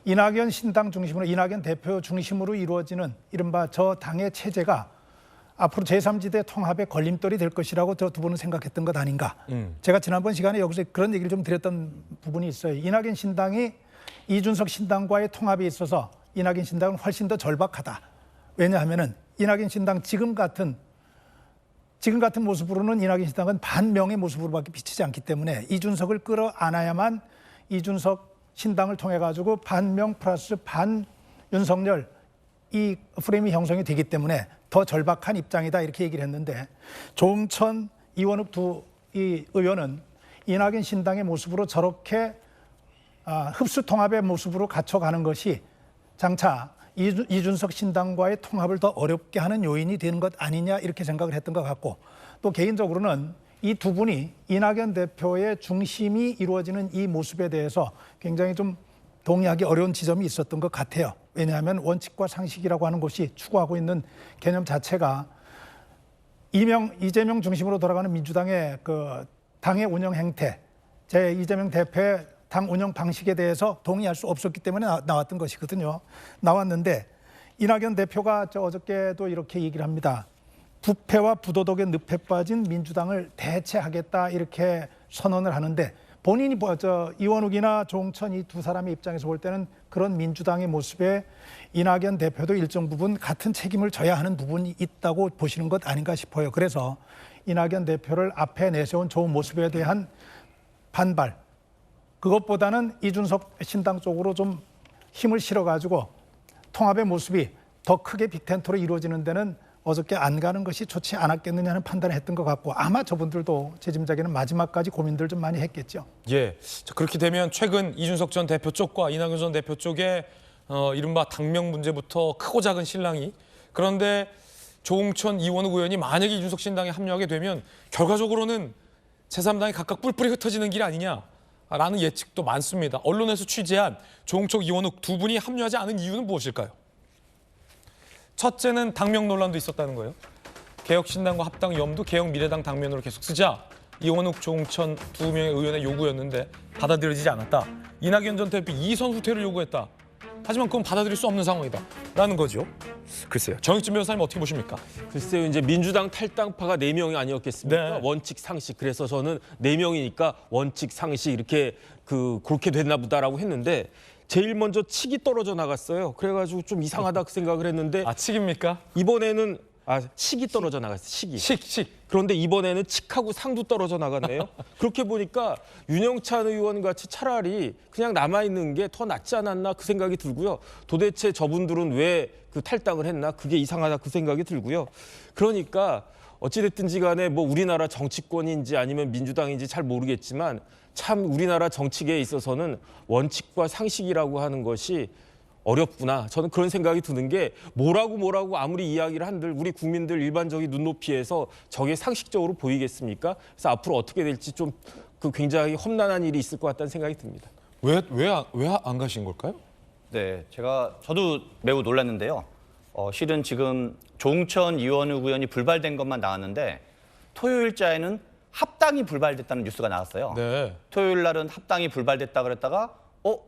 이낙연 신당 중심으로 이낙연 대표 중심으로 이루어지는 이른바 저 당의 체제가 앞으로 제3지대 통합의 걸림돌이 될 것이라고 저 두 분은 생각했던 것 아닌가. 제가 지난번 시간에 여기서 그런 얘기를 좀 드렸던 부분이 있어요. 이낙연 신당이 이준석 신당과의 통합에 있어서 이낙연 신당은 훨씬 더 절박하다. 왜냐하면은 이낙연 신당 지금 같은 모습으로는 이낙연 신당은 반명의 모습으로밖에 비치지 않기 때문에 이준석을 끌어안아야만 이준석 신당을 통해 가지고 반명 플러스 반 윤석열 이 프레임이 형성이 되기 때문에 더 절박한 입장이다 이렇게 얘기를 했는데 조응천, 이원욱 두 이 의원은 이낙연 신당의 모습으로 저렇게 흡수 통합의 모습으로 갇혀가는 것이 장차 이준석 신당과의 통합을 더 어렵게 하는 요인이 되는 것 아니냐 이렇게 생각을 했던 것 같고 또 개인적으로는 이 두 분이 이낙연 대표의 중심이 이루어지는 이 모습에 대해서 굉장히 좀 동의하기 어려운 지점이 있었던 것 같아요. 왜냐하면 원칙과 상식이라고 하는 것이 추구하고 있는 개념 자체가 이재명 중심으로 돌아가는 민주당의 그 당의 운영 행태, 이재명 대표의 당 운영 방식에 대해서 동의할 수 없었기 때문에 나왔던 것이거든요. 나왔는데 이낙연 대표가 어저께도 이렇게 얘기를 합니다. 부패와 부도덕의 늪에 빠진 민주당을 대체하겠다 이렇게 선언을 하는데 본인이 이원욱이나 조응천 이 두 사람의 입장에서 볼 때는 그런 민주당의 모습에 이낙연 대표도 일정 부분 같은 책임을 져야 하는 부분이 있다고 보시는 것 아닌가 싶어요. 그래서 이낙연 대표를 앞에 내세운 좋은 모습에 대한 반발, 그것보다는 이준석 신당 쪽으로 좀 힘을 실어가지고 통합의 모습이 더 크게 빅텐트로 이루어지는 데는 어저께 안 가는 것이 좋지 않았겠느냐는 판단을 했던 것 같고 아마 저분들도 제 짐작에는 마지막까지 고민들 좀 많이 했겠죠. 예, 그렇게 되면 최근 이준석 전 대표 쪽과 이낙연 전 대표 쪽의 이른바 당명 문제부터 크고 작은 신랑이 그런데 조응천, 이원욱 의원이 만약에 이준석 신당에 합류하게 되면 결과적으로는 제3당이 각각 뿔뿔이 흩어지는 길 아니냐라는 예측도 많습니다. 언론에서 취재한 조응천, 이원욱 두 분이 합류하지 않은 이유는 무엇일까요? 첫째는 당명 논란도 있었다는 거예요. 개혁신당과 합당 염두 개혁미래당 당면으로 계속 쓰자. 이원욱, 조응천 두 명의 의원의 요구였는데 받아들여지지 않았다. 이낙연 전 대표 이선 후퇴를 요구했다. 하지만 그건 받아들일 수 없는 상황이다라는 거죠. 글쎄요. 정익진 변호사님 어떻게 보십니까? 글쎄요. 이제 민주당 탈당파가 4명이 아니었겠습니까? 네. 원칙, 상식. 그래서 저는 4명이니까 원칙, 상식 이렇게 그렇게 됐나 보다라고 했는데 제일 먼저 칙이 떨어져 나갔어요. 그래가지고 좀 이상하다 그 생각을 했는데 칙입니까? 이번에는 칙이 떨어져 나갔어요. 칙이. 그런데 이번에는 칙하고 상도 떨어져 나갔네요. 그렇게 보니까 윤영찬 의원 같이 차라리 그냥 남아있는 게 더 낫지 않았나 그 생각이 들고요. 도대체 저분들은 왜 그 탈당을 했나 그게 이상하다 그 생각이 들고요. 그러니까 어찌됐든지 간에 뭐 우리나라 정치권인지 아니면 민주당인지 잘 모르겠지만 참 우리나라 정치계에 있어서는 원칙과 상식이라고 하는 것이 어렵구나. 저는 그런 생각이 드는 게 뭐라고 아무리 이야기를 한들 우리 국민들 일반적인 눈높이에서 저게 상식적으로 보이겠습니까? 그래서 앞으로 어떻게 될지 좀 굉장히 험난한 일이 있을 것 같다는 생각이 듭니다. 왜 안 가신 걸까요? 네, 저도 매우 놀랐는데요. 실은 지금 조응천, 이원욱 의원이 불발된 것만 나왔는데 토요일자에는 합당이 불발됐다는 뉴스가 나왔어요. 네. 토요일 날은 합당이 불발됐다 그랬다가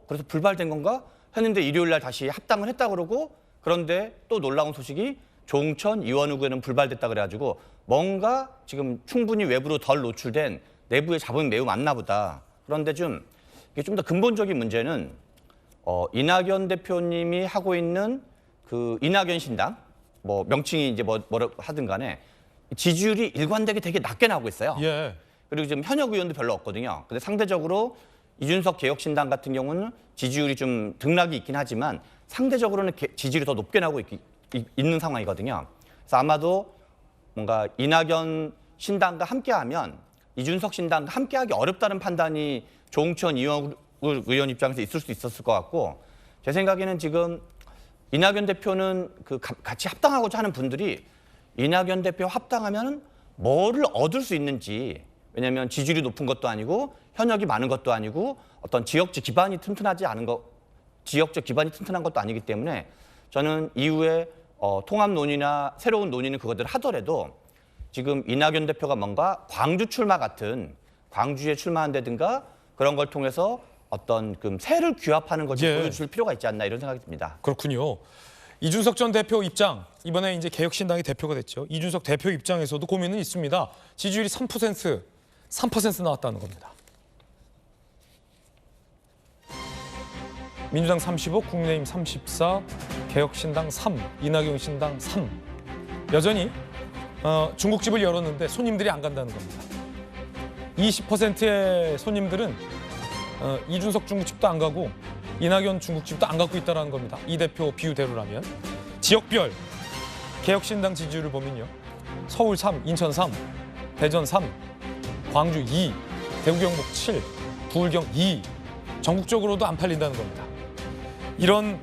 그래서 불발된 건가? 했는데 일요일 날 다시 합당을 했다 그러고 그런데 또 놀라운 소식이 종천 이원우구에는 불발됐다 그래가지고 뭔가 지금 충분히 외부로 덜 노출된 내부의 자본이 매우 많나 보다. 그런데 이게 좀 더 근본적인 문제는 이낙연 대표님이 하고 있는 그 이낙연 신당 뭐 명칭이 이제 뭐라 하든 간에 지지율이 일관되게 되게 낮게 나오고 있어요. 예. 그리고 지금 현역 의원도 별로 없거든요. 근데 상대적으로 이준석 개혁신당 같은 경우는 지지율이 좀 등락이 있긴 하지만 상대적으로는 지지율이 더 높게 나오고 있는 상황이거든요. 그래서 아마도 뭔가 이낙연 신당과 함께하면 이준석 신당과 함께하기 어렵다는 판단이 종천 이원우 의원 입장에서 있을 수 있었을 것 같고 제 생각에는 지금 이낙연 대표는 그 같이 합당하고자 하는 분들이 이낙연 대표 합당하면 뭐를 얻을 수 있는지 왜냐하면 지지율이 높은 것도 아니고 현역이 많은 것도 아니고 어떤 지역적 기반이 튼튼한 것도 아니기 때문에 저는 이후에 통합 논의나 새로운 논의는 그것들을 하더라도 지금 이낙연 대표가 뭔가 광주 출마 같은 광주에 출마한다든가 그런 걸 통해서 어떤 새를 규합하는 것을 보여줄 필요가 있지 않나 이런 생각이 듭니다. 그렇군요. 이준석 전 대표 입장, 이번에 이제 개혁신당의 대표가 됐죠. 이준석 대표 입장에서도 고민은 있습니다. 지지율이 3% 나왔다는 겁니다. 민주당 35, 국민의힘 34, 개혁신당 3, 이낙연 신당 3. 여전히 중국집을 열었는데 손님들이 안 간다는 겁니다. 20%의 손님들은 이준석 중국집도 안 가고 이낙연 중국집도 안 갖고 있다는 겁니다. 이 대표 비유대로라면. 지역별 개혁신당 지지율을 보면요. 서울 3, 인천 3, 대전 3, 광주 2, 대구 경북 7, 부울경 2. 전국적으로도 안 팔린다는 겁니다. 이런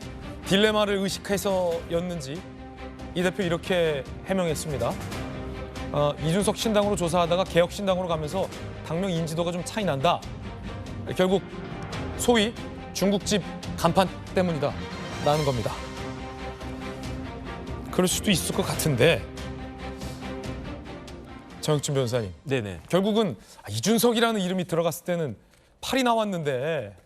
딜레마를 의식해서였는지 이 대표 이렇게 해명했습니다. 이준석 신당으로 조사하다가 개혁신당으로 가면서 당명 인지도가 좀 차이 난다. 결국 소위 중국집 간판 때문이다 라는 겁니다. 그럴 수도 있을 것 같은데 정혁준 변호사님. 네네. 결국은 이준석이라는 이름이 들어갔을 때는 8이 나왔는데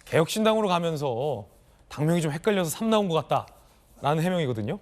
개혁신당으로 가면서 당명이 좀 헷갈려서 3 나온 것 같다라는 해명이거든요.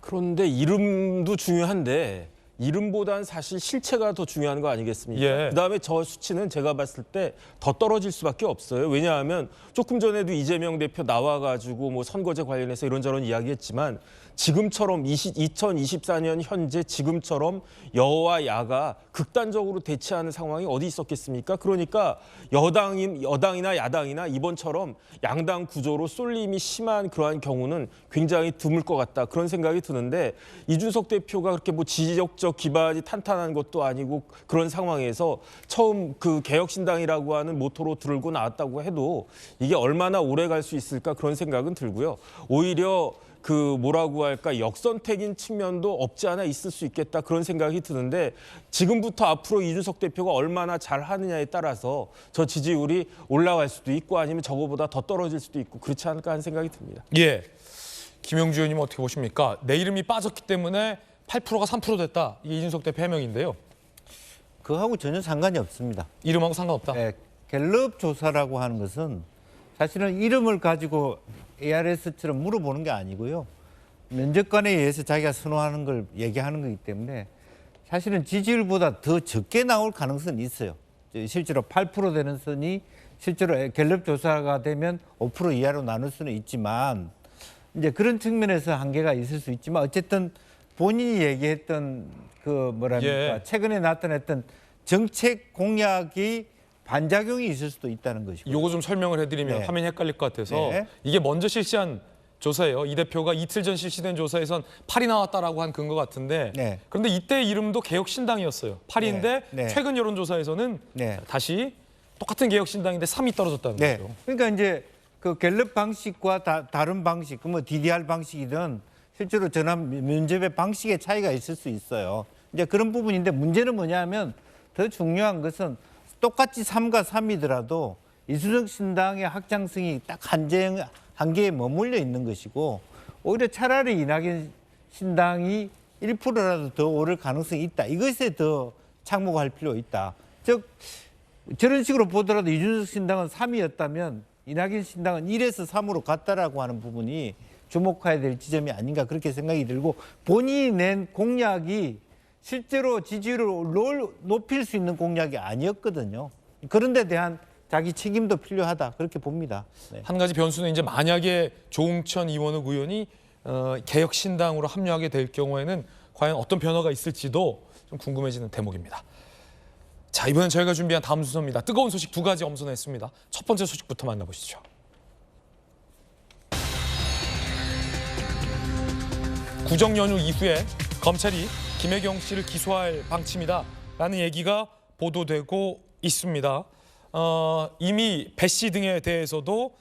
그런데 이름도 중요한데 이름보다는 사실 실체가 더 중요한 거 아니겠습니까? 예. 그다음에 저 수치는 제가 봤을 때 더 떨어질 수밖에 없어요. 왜냐하면 조금 전에도 이재명 대표 나와가지고 뭐 선거제 관련해서 이런저런 이야기했지만 지금처럼 2024년 현재 지금처럼 여와 야가 극단적으로 대치하는 상황이 어디 있었겠습니까? 그러니까 여당이나 야당이나 이번처럼 양당 구조로 쏠림이 심한 그러한 경우는 굉장히 드물 것 같다. 그런 생각이 드는데 이준석 대표가 그렇게 뭐 지지적적 기반이 탄탄한 것도 아니고 그런 상황에서 처음 그 개혁신당이라고 하는 모토로 들고 나왔다고 해도 이게 얼마나 오래 갈 수 있을까 그런 생각은 들고요. 오히려 그 뭐라고 할까 역선택인 측면도 없지 않아 있을 수 있겠다 그런 생각이 드는데 지금부터 앞으로 이준석 대표가 얼마나 잘 하느냐에 따라서 저 지지율이 올라갈 수도 있고 아니면 저거보다 더 떨어질 수도 있고 그렇지 않을까 하는 생각이 듭니다. 예, 김영주 의원님 어떻게 보십니까? 내 이름이 빠졌기 때문에 8%가 3% 됐다. 이게 이준석 대표 해명인데요. 그거하고 전혀 상관이 없습니다. 이름하고 상관없다? 네, 갤럽 조사라고 하는 것은 사실은 이름을 가지고 ARS처럼 물어보는 게 아니고요. 면접관에 의해서 자기가 선호하는 걸 얘기하는 거기 때문에 사실은 지지율보다 더 적게 나올 가능성은 있어요. 실제로 8% 되는 선이 실제로 갤럽 조사가 되면 5% 이하로 나눌 수는 있지만 이제 그런 측면에서 한계가 있을 수 있지만 어쨌든 본인이 얘기했던 그 뭐랄까 최근에 나타났던 정책 공약이 반작용이 있을 수도 있다는 것이고. 요거 좀 설명을 해드리면 화면이 헷갈릴 것 같아서 이게 먼저 실시한 조사예요. 이 대표가 이틀 전 실시된 조사에선 8이 나왔다라고 한 근거 같은데 그런데 이때 이름도 개혁신당이었어요. 8인데 최근 여론조사에서는 다시 똑같은 개혁신당인데 3이 떨어졌다는 거죠. 그러니까 이제 그 갤럽 방식과 다른 방식, 뭐 DDR 방식이든 실제로 전화 면접의 방식의 차이가 있을 수 있어요. 이제 그런 부분인데 문제는 뭐냐면 더 중요한 것은 똑같이 3과 3이더라도 이준석 신당의 확장성이 딱 한계에 머물러 있는 것이고 오히려 차라리 이낙연 신당이 1%라도 더 오를 가능성이 있다. 이것에 더 착목할 필요가 있다. 즉 저런 식으로 보더라도 이준석 신당은 3이었다면 이낙연 신당은 1에서 3으로 갔다라고 하는 부분이 주목해야 될 지점이 아닌가 그렇게 생각이 들고 본인이 낸 공약이 실제로 지지율을 높일 수 있는 공약이 아니었거든요. 그런 데 대한 자기 책임도 필요하다 그렇게 봅니다. 네. 한 가지 변수는 이제 만약에 조응천 이원욱 의원이 개혁신당으로 합류하게 될 경우에는 과연 어떤 변화가 있을지도 좀 궁금해지는 대목입니다. 자, 이번엔 저희가 준비한 다음 순서입니다. 뜨거운 소식 두 가지 엄선했습니다. 첫 번째 소식부터 만나보시죠. 구정 연휴 이후에 검찰이 김혜경 씨를 기소할 방침이다라는 얘기가 보도되고 있습니다. 이미 배 씨 등에 대해서도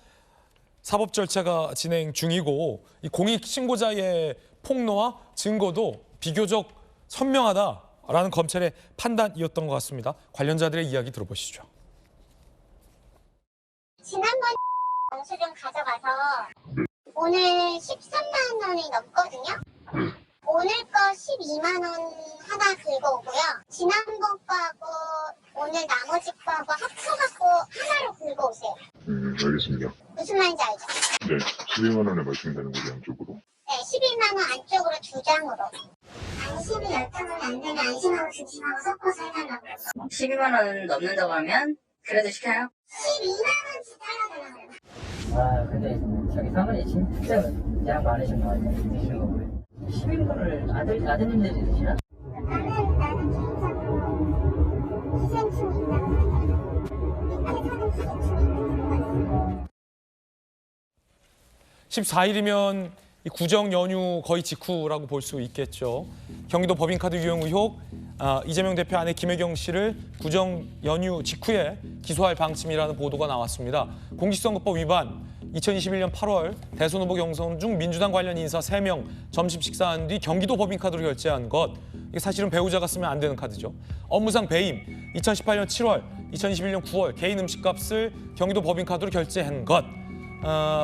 사법 절차가 진행 중이고 이 공익 신고자의 폭로와 증거도 비교적 선명하다라는 검찰의 판단이었던 것 같습니다. 관련자들의 이야기 들어보시죠. 지난번 영수증 가져가서 오늘 13만 원이 넘거든요. 오늘 거 12만 원 하나 긁어오고요. 지난번 거하고 오늘 나머지 거하고 합쳐갖고 하나로 긁어오세요. 알겠습니다. 무슨 말인지 알죠? 네, 12만 원에 말씀되는 거죠, 양쪽으로. 네, 12만 원 안쪽으로 2장으로. 안심이 열당하면 안 되면 안심하고 중심하고 섞어서 해달라고요. 12만 원 넘는다고 하면 그래도 시켜요? 12만 원씩 달라달라고요. 아 근데 저기 사모님 진짜 양 많으신 거 아니에요? 드시는 거 보면 12만원을 아드님들이 드시나? 나는 개인적으로 희생충이다. 밑에 사는 희생충이 14일이면 구정 연휴 거의 직후라고 볼 수 있겠죠. 경기도 법인카드 유용 의혹, 이재명 대표 아내 김혜경 씨를 구정 연휴 직후에 기소할 방침이라는 보도가 나왔습니다. 공직선거법 위반, 2021년 8월 대선 후보 경선 중 민주당 관련 인사 3명 점심 식사한 뒤 경기도 법인카드로 결제한 것. 이게 사실은 배우자가 쓰면 안 되는 카드죠. 업무상 배임, 2018년 7월, 2021년 9월 개인 음식값을 경기도 법인카드로 결제한 것.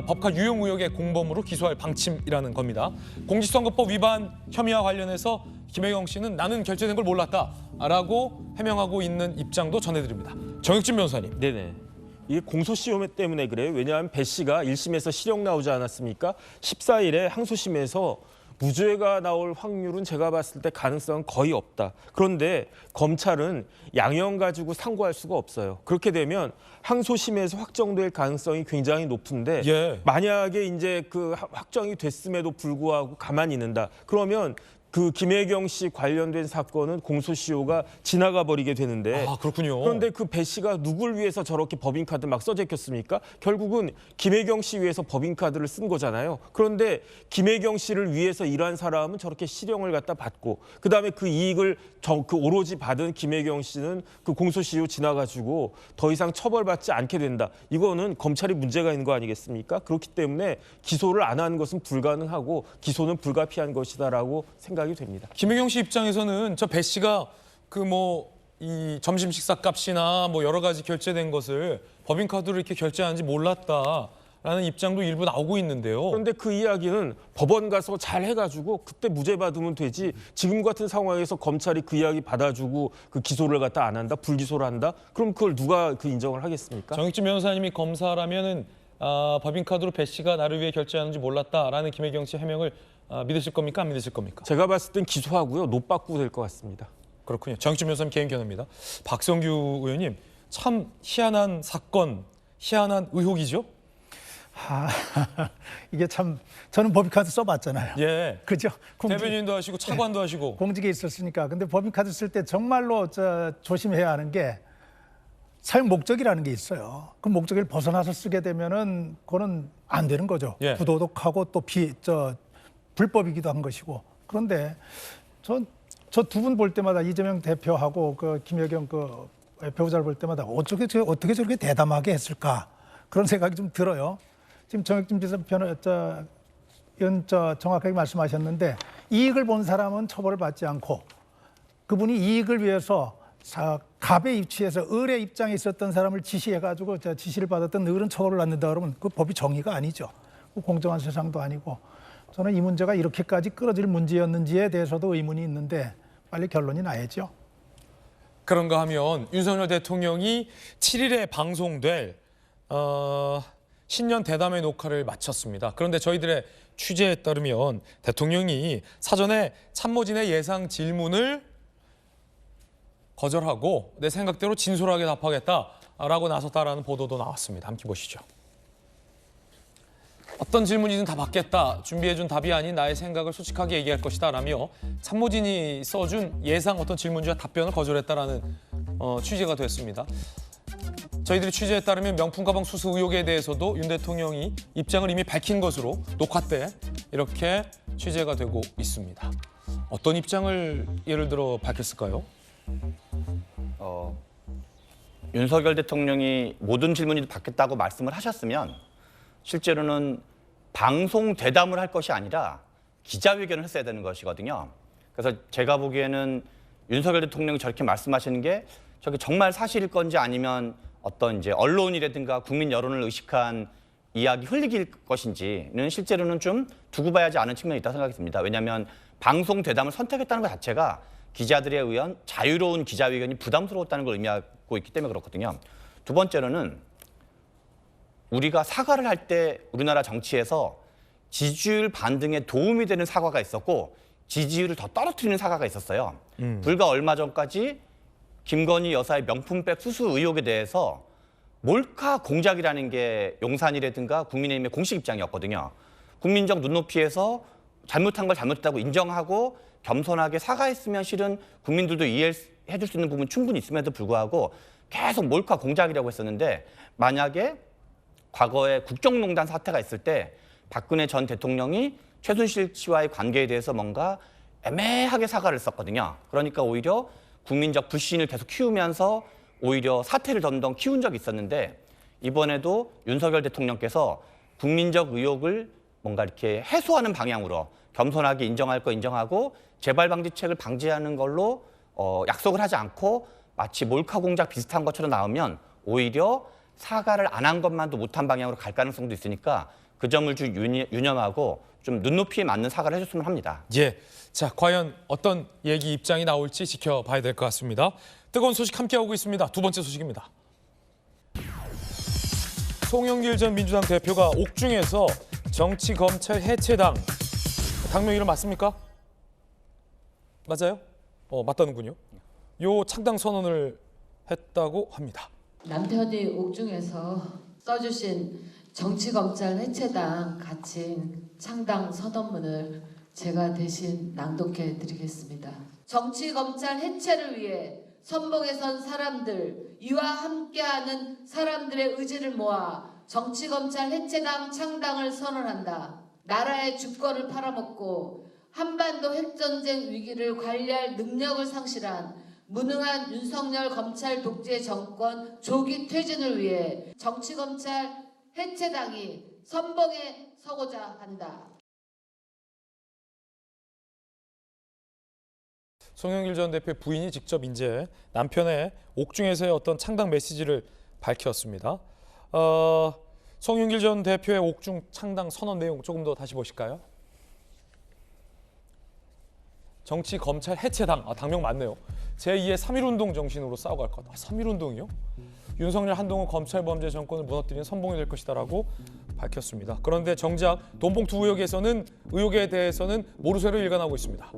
법카 유용 의혹의 공범으로 기소할 방침이라는 겁니다. 공직선거법 위반 혐의와 관련해서 김혜경 씨는 나는 결제된 걸 몰랐다라고 해명하고 있는 입장도 전해드립니다. 정혁진 변호사님. 네네. 이게 공소시효 때문에 그래요. 왜냐하면 배 씨가 1심에서 실형 나오지 않았습니까? 14일에 항소심에서 무죄가 나올 확률은 제가 봤을 때 가능성은 거의 없다. 그런데 검찰은 양형 가지고 상고할 수가 없어요. 그렇게 되면 항소심에서 확정될 가능성이 굉장히 높은데 만약에 이제 그 확정이 됐음에도 불구하고 가만히 있는다. 그러면 그 김혜경 씨 관련된 사건은 공소시효가 지나가 버리게 되는데 그렇군요. 그런데 그 배 씨가 누굴 위해서 저렇게 법인카드 막 써제꼈습니까? 결국은 김혜경 씨 위해서 법인카드를 쓴 거잖아요. 그런데 김혜경 씨를 위해서 일한 사람은 저렇게 실형을 갖다 받고 그다음에 그 이익을 그 오로지 받은 김혜경 씨는 그 공소시효 지나가지고 더 이상 처벌받지 않게 된다. 이거는 검찰이 문제가 있는 거 아니겠습니까? 그렇기 때문에 기소를 안 한 것은 불가능하고 기소는 불가피한 것이다라고 생각이 됩니다. 김혜경 씨 입장에서는 저 배 씨가 그 이 점심 식사 값이나 여러 가지 결제된 것을 법인카드로 이렇게 결제하는지 몰랐다라는 입장도 일부 나오고 있는데요. 그런데 그 이야기는 법원 가서 잘 해가지고 그때 무죄 받으면 되지. 지금 같은 상황에서 검찰이 그 이야기 받아주고 그 기소를 갖다 안 한다, 불기소를 한다. 그럼 그걸 누가 그 인정을 하겠습니까? 정익진 변호사님이 검사라면은 법인카드로 배 씨가 나를 위해 결제하는지 몰랐다라는 김혜경 씨 해명을 믿으실 겁니까? 안 믿으실 겁니까? 제가 봤을 땐 기소하고요. 노받고 될 것 같습니다. 그렇군요. 정익진 변호사님 개인 견해입니다. 박성규 의원님, 참 희한한 사건, 희한한 의혹이죠? 이게 참 저는 법인카드 써봤잖아요. 예. 그죠? 대변인도 하시고 차관도 하시고. 공직에 있었으니까. 근데 법인카드 쓸 때 정말로 조심해야 하는 게 사용 목적이라는 게 있어요. 그 목적을 벗어나서 쓰게 되면은 그거는 안 되는 거죠. 부도덕하고 또 불법이기도 한 것이고. 그런데 저 두 분 볼 때마다 이재명 대표하고 그 김혜경 그 배우자를 볼 때마다 어떻게 저렇게 대담하게 했을까 그런 생각이 좀 들어요. 지금 정혁진 정확하게 말씀하셨는데 이익을 본 사람은 처벌을 받지 않고 그분이 이익을 위해서 갑의 위치에서 을의 입장에 있었던 사람을 지시해가지고 지시를 받았던 을은 처벌을 받는다 그러면 그 법이 정의가 아니죠. 공정한 세상도 아니고 저는 이 문제가 이렇게까지 끌어질 문제였는지에 대해서도 의문이 있는데 빨리 결론이 나야죠. 그런가 하면 윤석열 대통령이 7일에 방송될 신년 대담회 녹화를 마쳤습니다. 그런데 저희들의 취재에 따르면 대통령이 사전에 참모진의 예상 질문을 거절하고 내 생각대로 진솔하게 답하겠다라고 나섰다라는 보도도 나왔습니다. 함께 보시죠. 어떤 질문이든 다 받겠다. 준비해준 답이 아닌 나의 생각을 솔직하게 얘기할 것이다 라며 참모진이 써준 예상 어떤 질문지와 답변을 거절했다라는 취재가 됐습니다. 저희들이 취재에 따르면 명품 가방 수수 의혹에 대해서도 윤 대통령이 입장을 이미 밝힌 것으로 녹화 때 이렇게 취재가 되고 있습니다. 어떤 입장을 예를 들어 밝혔을까요? 윤석열 대통령이 모든 질문이 받겠다고 말씀을 하셨으면 실제로는 방송 대담을 할 것이 아니라 기자회견을 했어야 되는 것이거든요. 그래서 제가 보기에는 윤석열 대통령이 저렇게 말씀하시는 게 저게 정말 사실일 건지 아니면 어떤 이제 언론이라든가 국민 여론을 의식한 이야기 흘리기일 것인지는 실제로는 좀 두고 봐야지 않은 측면이 있다고 생각이 듭니다. 왜냐하면 방송 대담을 선택했다는 것 자체가 기자들에 의한 자유로운 기자회견이 부담스러웠다는 걸 의미하고 있기 때문에 그렇거든요. 두 번째로는 우리가 사과를 할 때 우리나라 정치에서 지지율 반등에 도움이 되는 사과가 있었고 지지율을 더 떨어뜨리는 사과가 있었어요. 불과 얼마 전까지 김건희 여사의 명품백 수수 의혹에 대해서 몰카 공작이라는 게 용산이라든가 국민의힘의 공식 입장이었거든요. 국민적 눈높이에서 잘못한 걸 잘못했다고 인정하고 겸손하게 사과했으면 실은 국민들도 이해해 줄 수 있는 부분 충분히 있음에도 불구하고 계속 몰카 공작이라고 했었는데 만약에 과거에 국정농단 사태가 있을 때 박근혜 전 대통령이 최순실 씨와의 관계에 대해서 뭔가 애매하게 사과를 썼거든요. 그러니까 오히려 국민적 불신을 계속 키우면서 오히려 사태를 점점 키운 적이 있었는데 이번에도 윤석열 대통령께서 국민적 의혹을 뭔가 이렇게 해소하는 방향으로 겸손하게 인정할 거 인정하고 재발 방지책을 방지하는 걸로 약속을 하지 않고 마치 몰카 공작 비슷한 것처럼 나오면 오히려 사과를 안 한 것만도 못한 방향으로 갈 가능성도 있으니까 그 점을 좀 유념하고 좀 눈높이에 맞는 사과를 해줬으면 합니다. 예, 자 과연 어떤 얘기 입장이 나올지 지켜봐야 될 것 같습니다. 뜨거운 소식 함께하고 있습니다. 두 번째 소식입니다. 송영길 전 민주당 대표가 옥중에서 정치검찰 해체당 당명 이름 맞습니까? 맞아요? 맞다는군요. 요 창당 선언을 했다고 합니다. 남편이 옥중에서 써주신 정치검찰 해체당 가칭 창당 선언문을 제가 대신 낭독해 드리겠습니다. 정치검찰 해체를 위해 선봉에 선 사람들, 이와 함께하는 사람들의 의지를 모아 정치검찰 해체당 창당을 선언한다. 나라의 주권을 팔아먹고 한반도 핵전쟁 위기를 관리할 능력을 상실한 무능한 윤석열 검찰 독재 정권 조기 퇴진을 위해 정치검찰 해체당이 선봉에 서고자 한다. 송영길 전 대표 부인이 직접 이제 남편의 옥중에서의 어떤 창당 메시지를 밝혔습니다. 송영길 전 대표의 옥중 창당 선언 내용 조금 더 다시 보실까요? 정치 검찰 해체당, 당명 맞네요. 제2의 3.1운동 정신으로 싸워갈 거다. 3.1운동이요? 윤석열 한동훈 검찰범죄 정권을 무너뜨리는 선봉이 될 것이다라고 밝혔습니다. 그런데 정작 돈봉투 의혹에 대해서는 모르쇠로 일관하고 있습니다.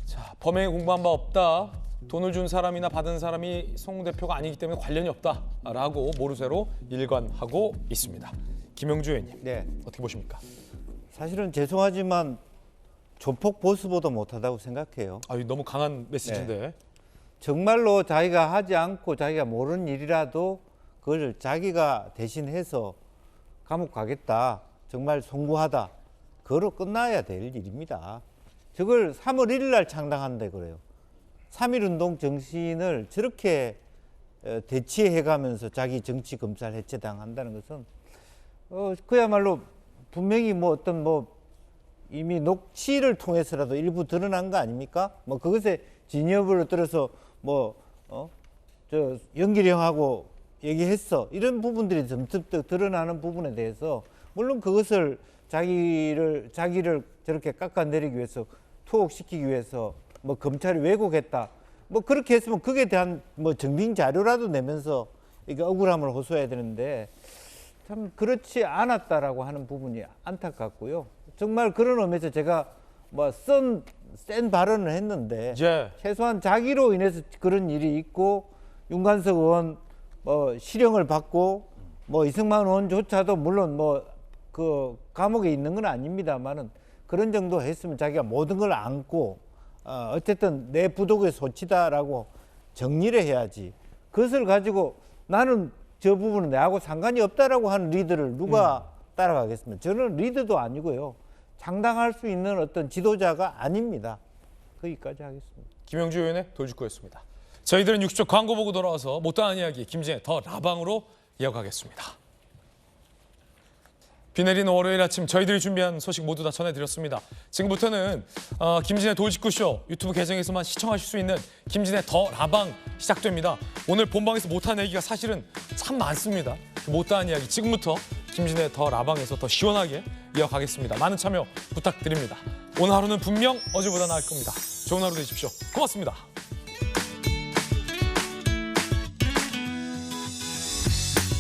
자, 범행에 공부한 바 없다. 돈을 준 사람이나 받은 사람이 송 대표가 아니기 때문에 관련이 없다라고 모르쇠로 일관하고 있습니다. 김영주 의원님, 네. 어떻게 보십니까? 사실은 죄송하지만 조폭 보수보다 못하다고 생각해요. 너무 강한 메시지인데. 네. 정말로 자기가 하지 않고 자기가 모르는 일이라도 그걸 자기가 대신해서 감옥 가겠다. 정말 송구하다. 그거로 끝나야 될 일입니다. 저걸 3월 1일 날 창당한다 그래요. 3.1운동 정신을 저렇게 대치해가면서 자기 정치 검찰 해체당 한다는 것은 그야말로 분명히 이미 녹취를 통해서라도 일부 드러난 거 아닙니까? 그것에 진협을 들어서 영길이 형하고 얘기했어. 이런 부분들이 점점 드러나는 부분에 대해서 물론 그것을 자기를 저렇게 깎아내리기 위해서 투옥시키기 위해서 검찰이 왜곡했다. 뭐 그렇게 했으면 그에 대한 뭐 증빙 자료라도 내면서 이게 억울함을 호소해야 되는데 참 그렇지 않았다라고 하는 부분이 안타깝고요. 정말 그런 의미에서 제가 뭐 센 발언을 했는데 최소한 자기로 인해서 그런 일이 있고 윤관석 의원 뭐 실형을 받고 뭐 이승만 의원조차도 물론 뭐 그 감옥에 있는 건 아닙니다만은 그런 정도 했으면 자기가 모든 걸 안고 어쨌든 내 부독의 소치다라고 정리를 해야지. 그것을 가지고 나는 저 부분은 내하고 상관이 없다라고 하는 리더를 누가 따라가겠습니까? 저는 리더도 아니고요. 장담할 수 있는 어떤 지도자가 아닙니다. 거기까지 하겠습니다. 김영주 의원의 돌직구였습니다. 저희들은 60초 광고 보고 돌아와서 못다한 이야기 김진애 더 라방으로 이어가겠습니다. 비 내린 월요일 아침 저희들이 준비한 소식 모두 다 전해드렸습니다. 지금부터는 김진애 돌직구쇼 유튜브 계정에서만 시청하실 수 있는 김진애 더 라방 시작됩니다. 오늘 본방에서 못한 얘기가 사실은 참 많습니다. 못다한 이야기 지금부터 김진애 더 라방에서 더 시원하게 이어가겠습니다. 많은 참여 부탁드립니다. 오늘 하루는 분명 어제보다 나을 겁니다. 좋은 하루 되십시오. 고맙습니다.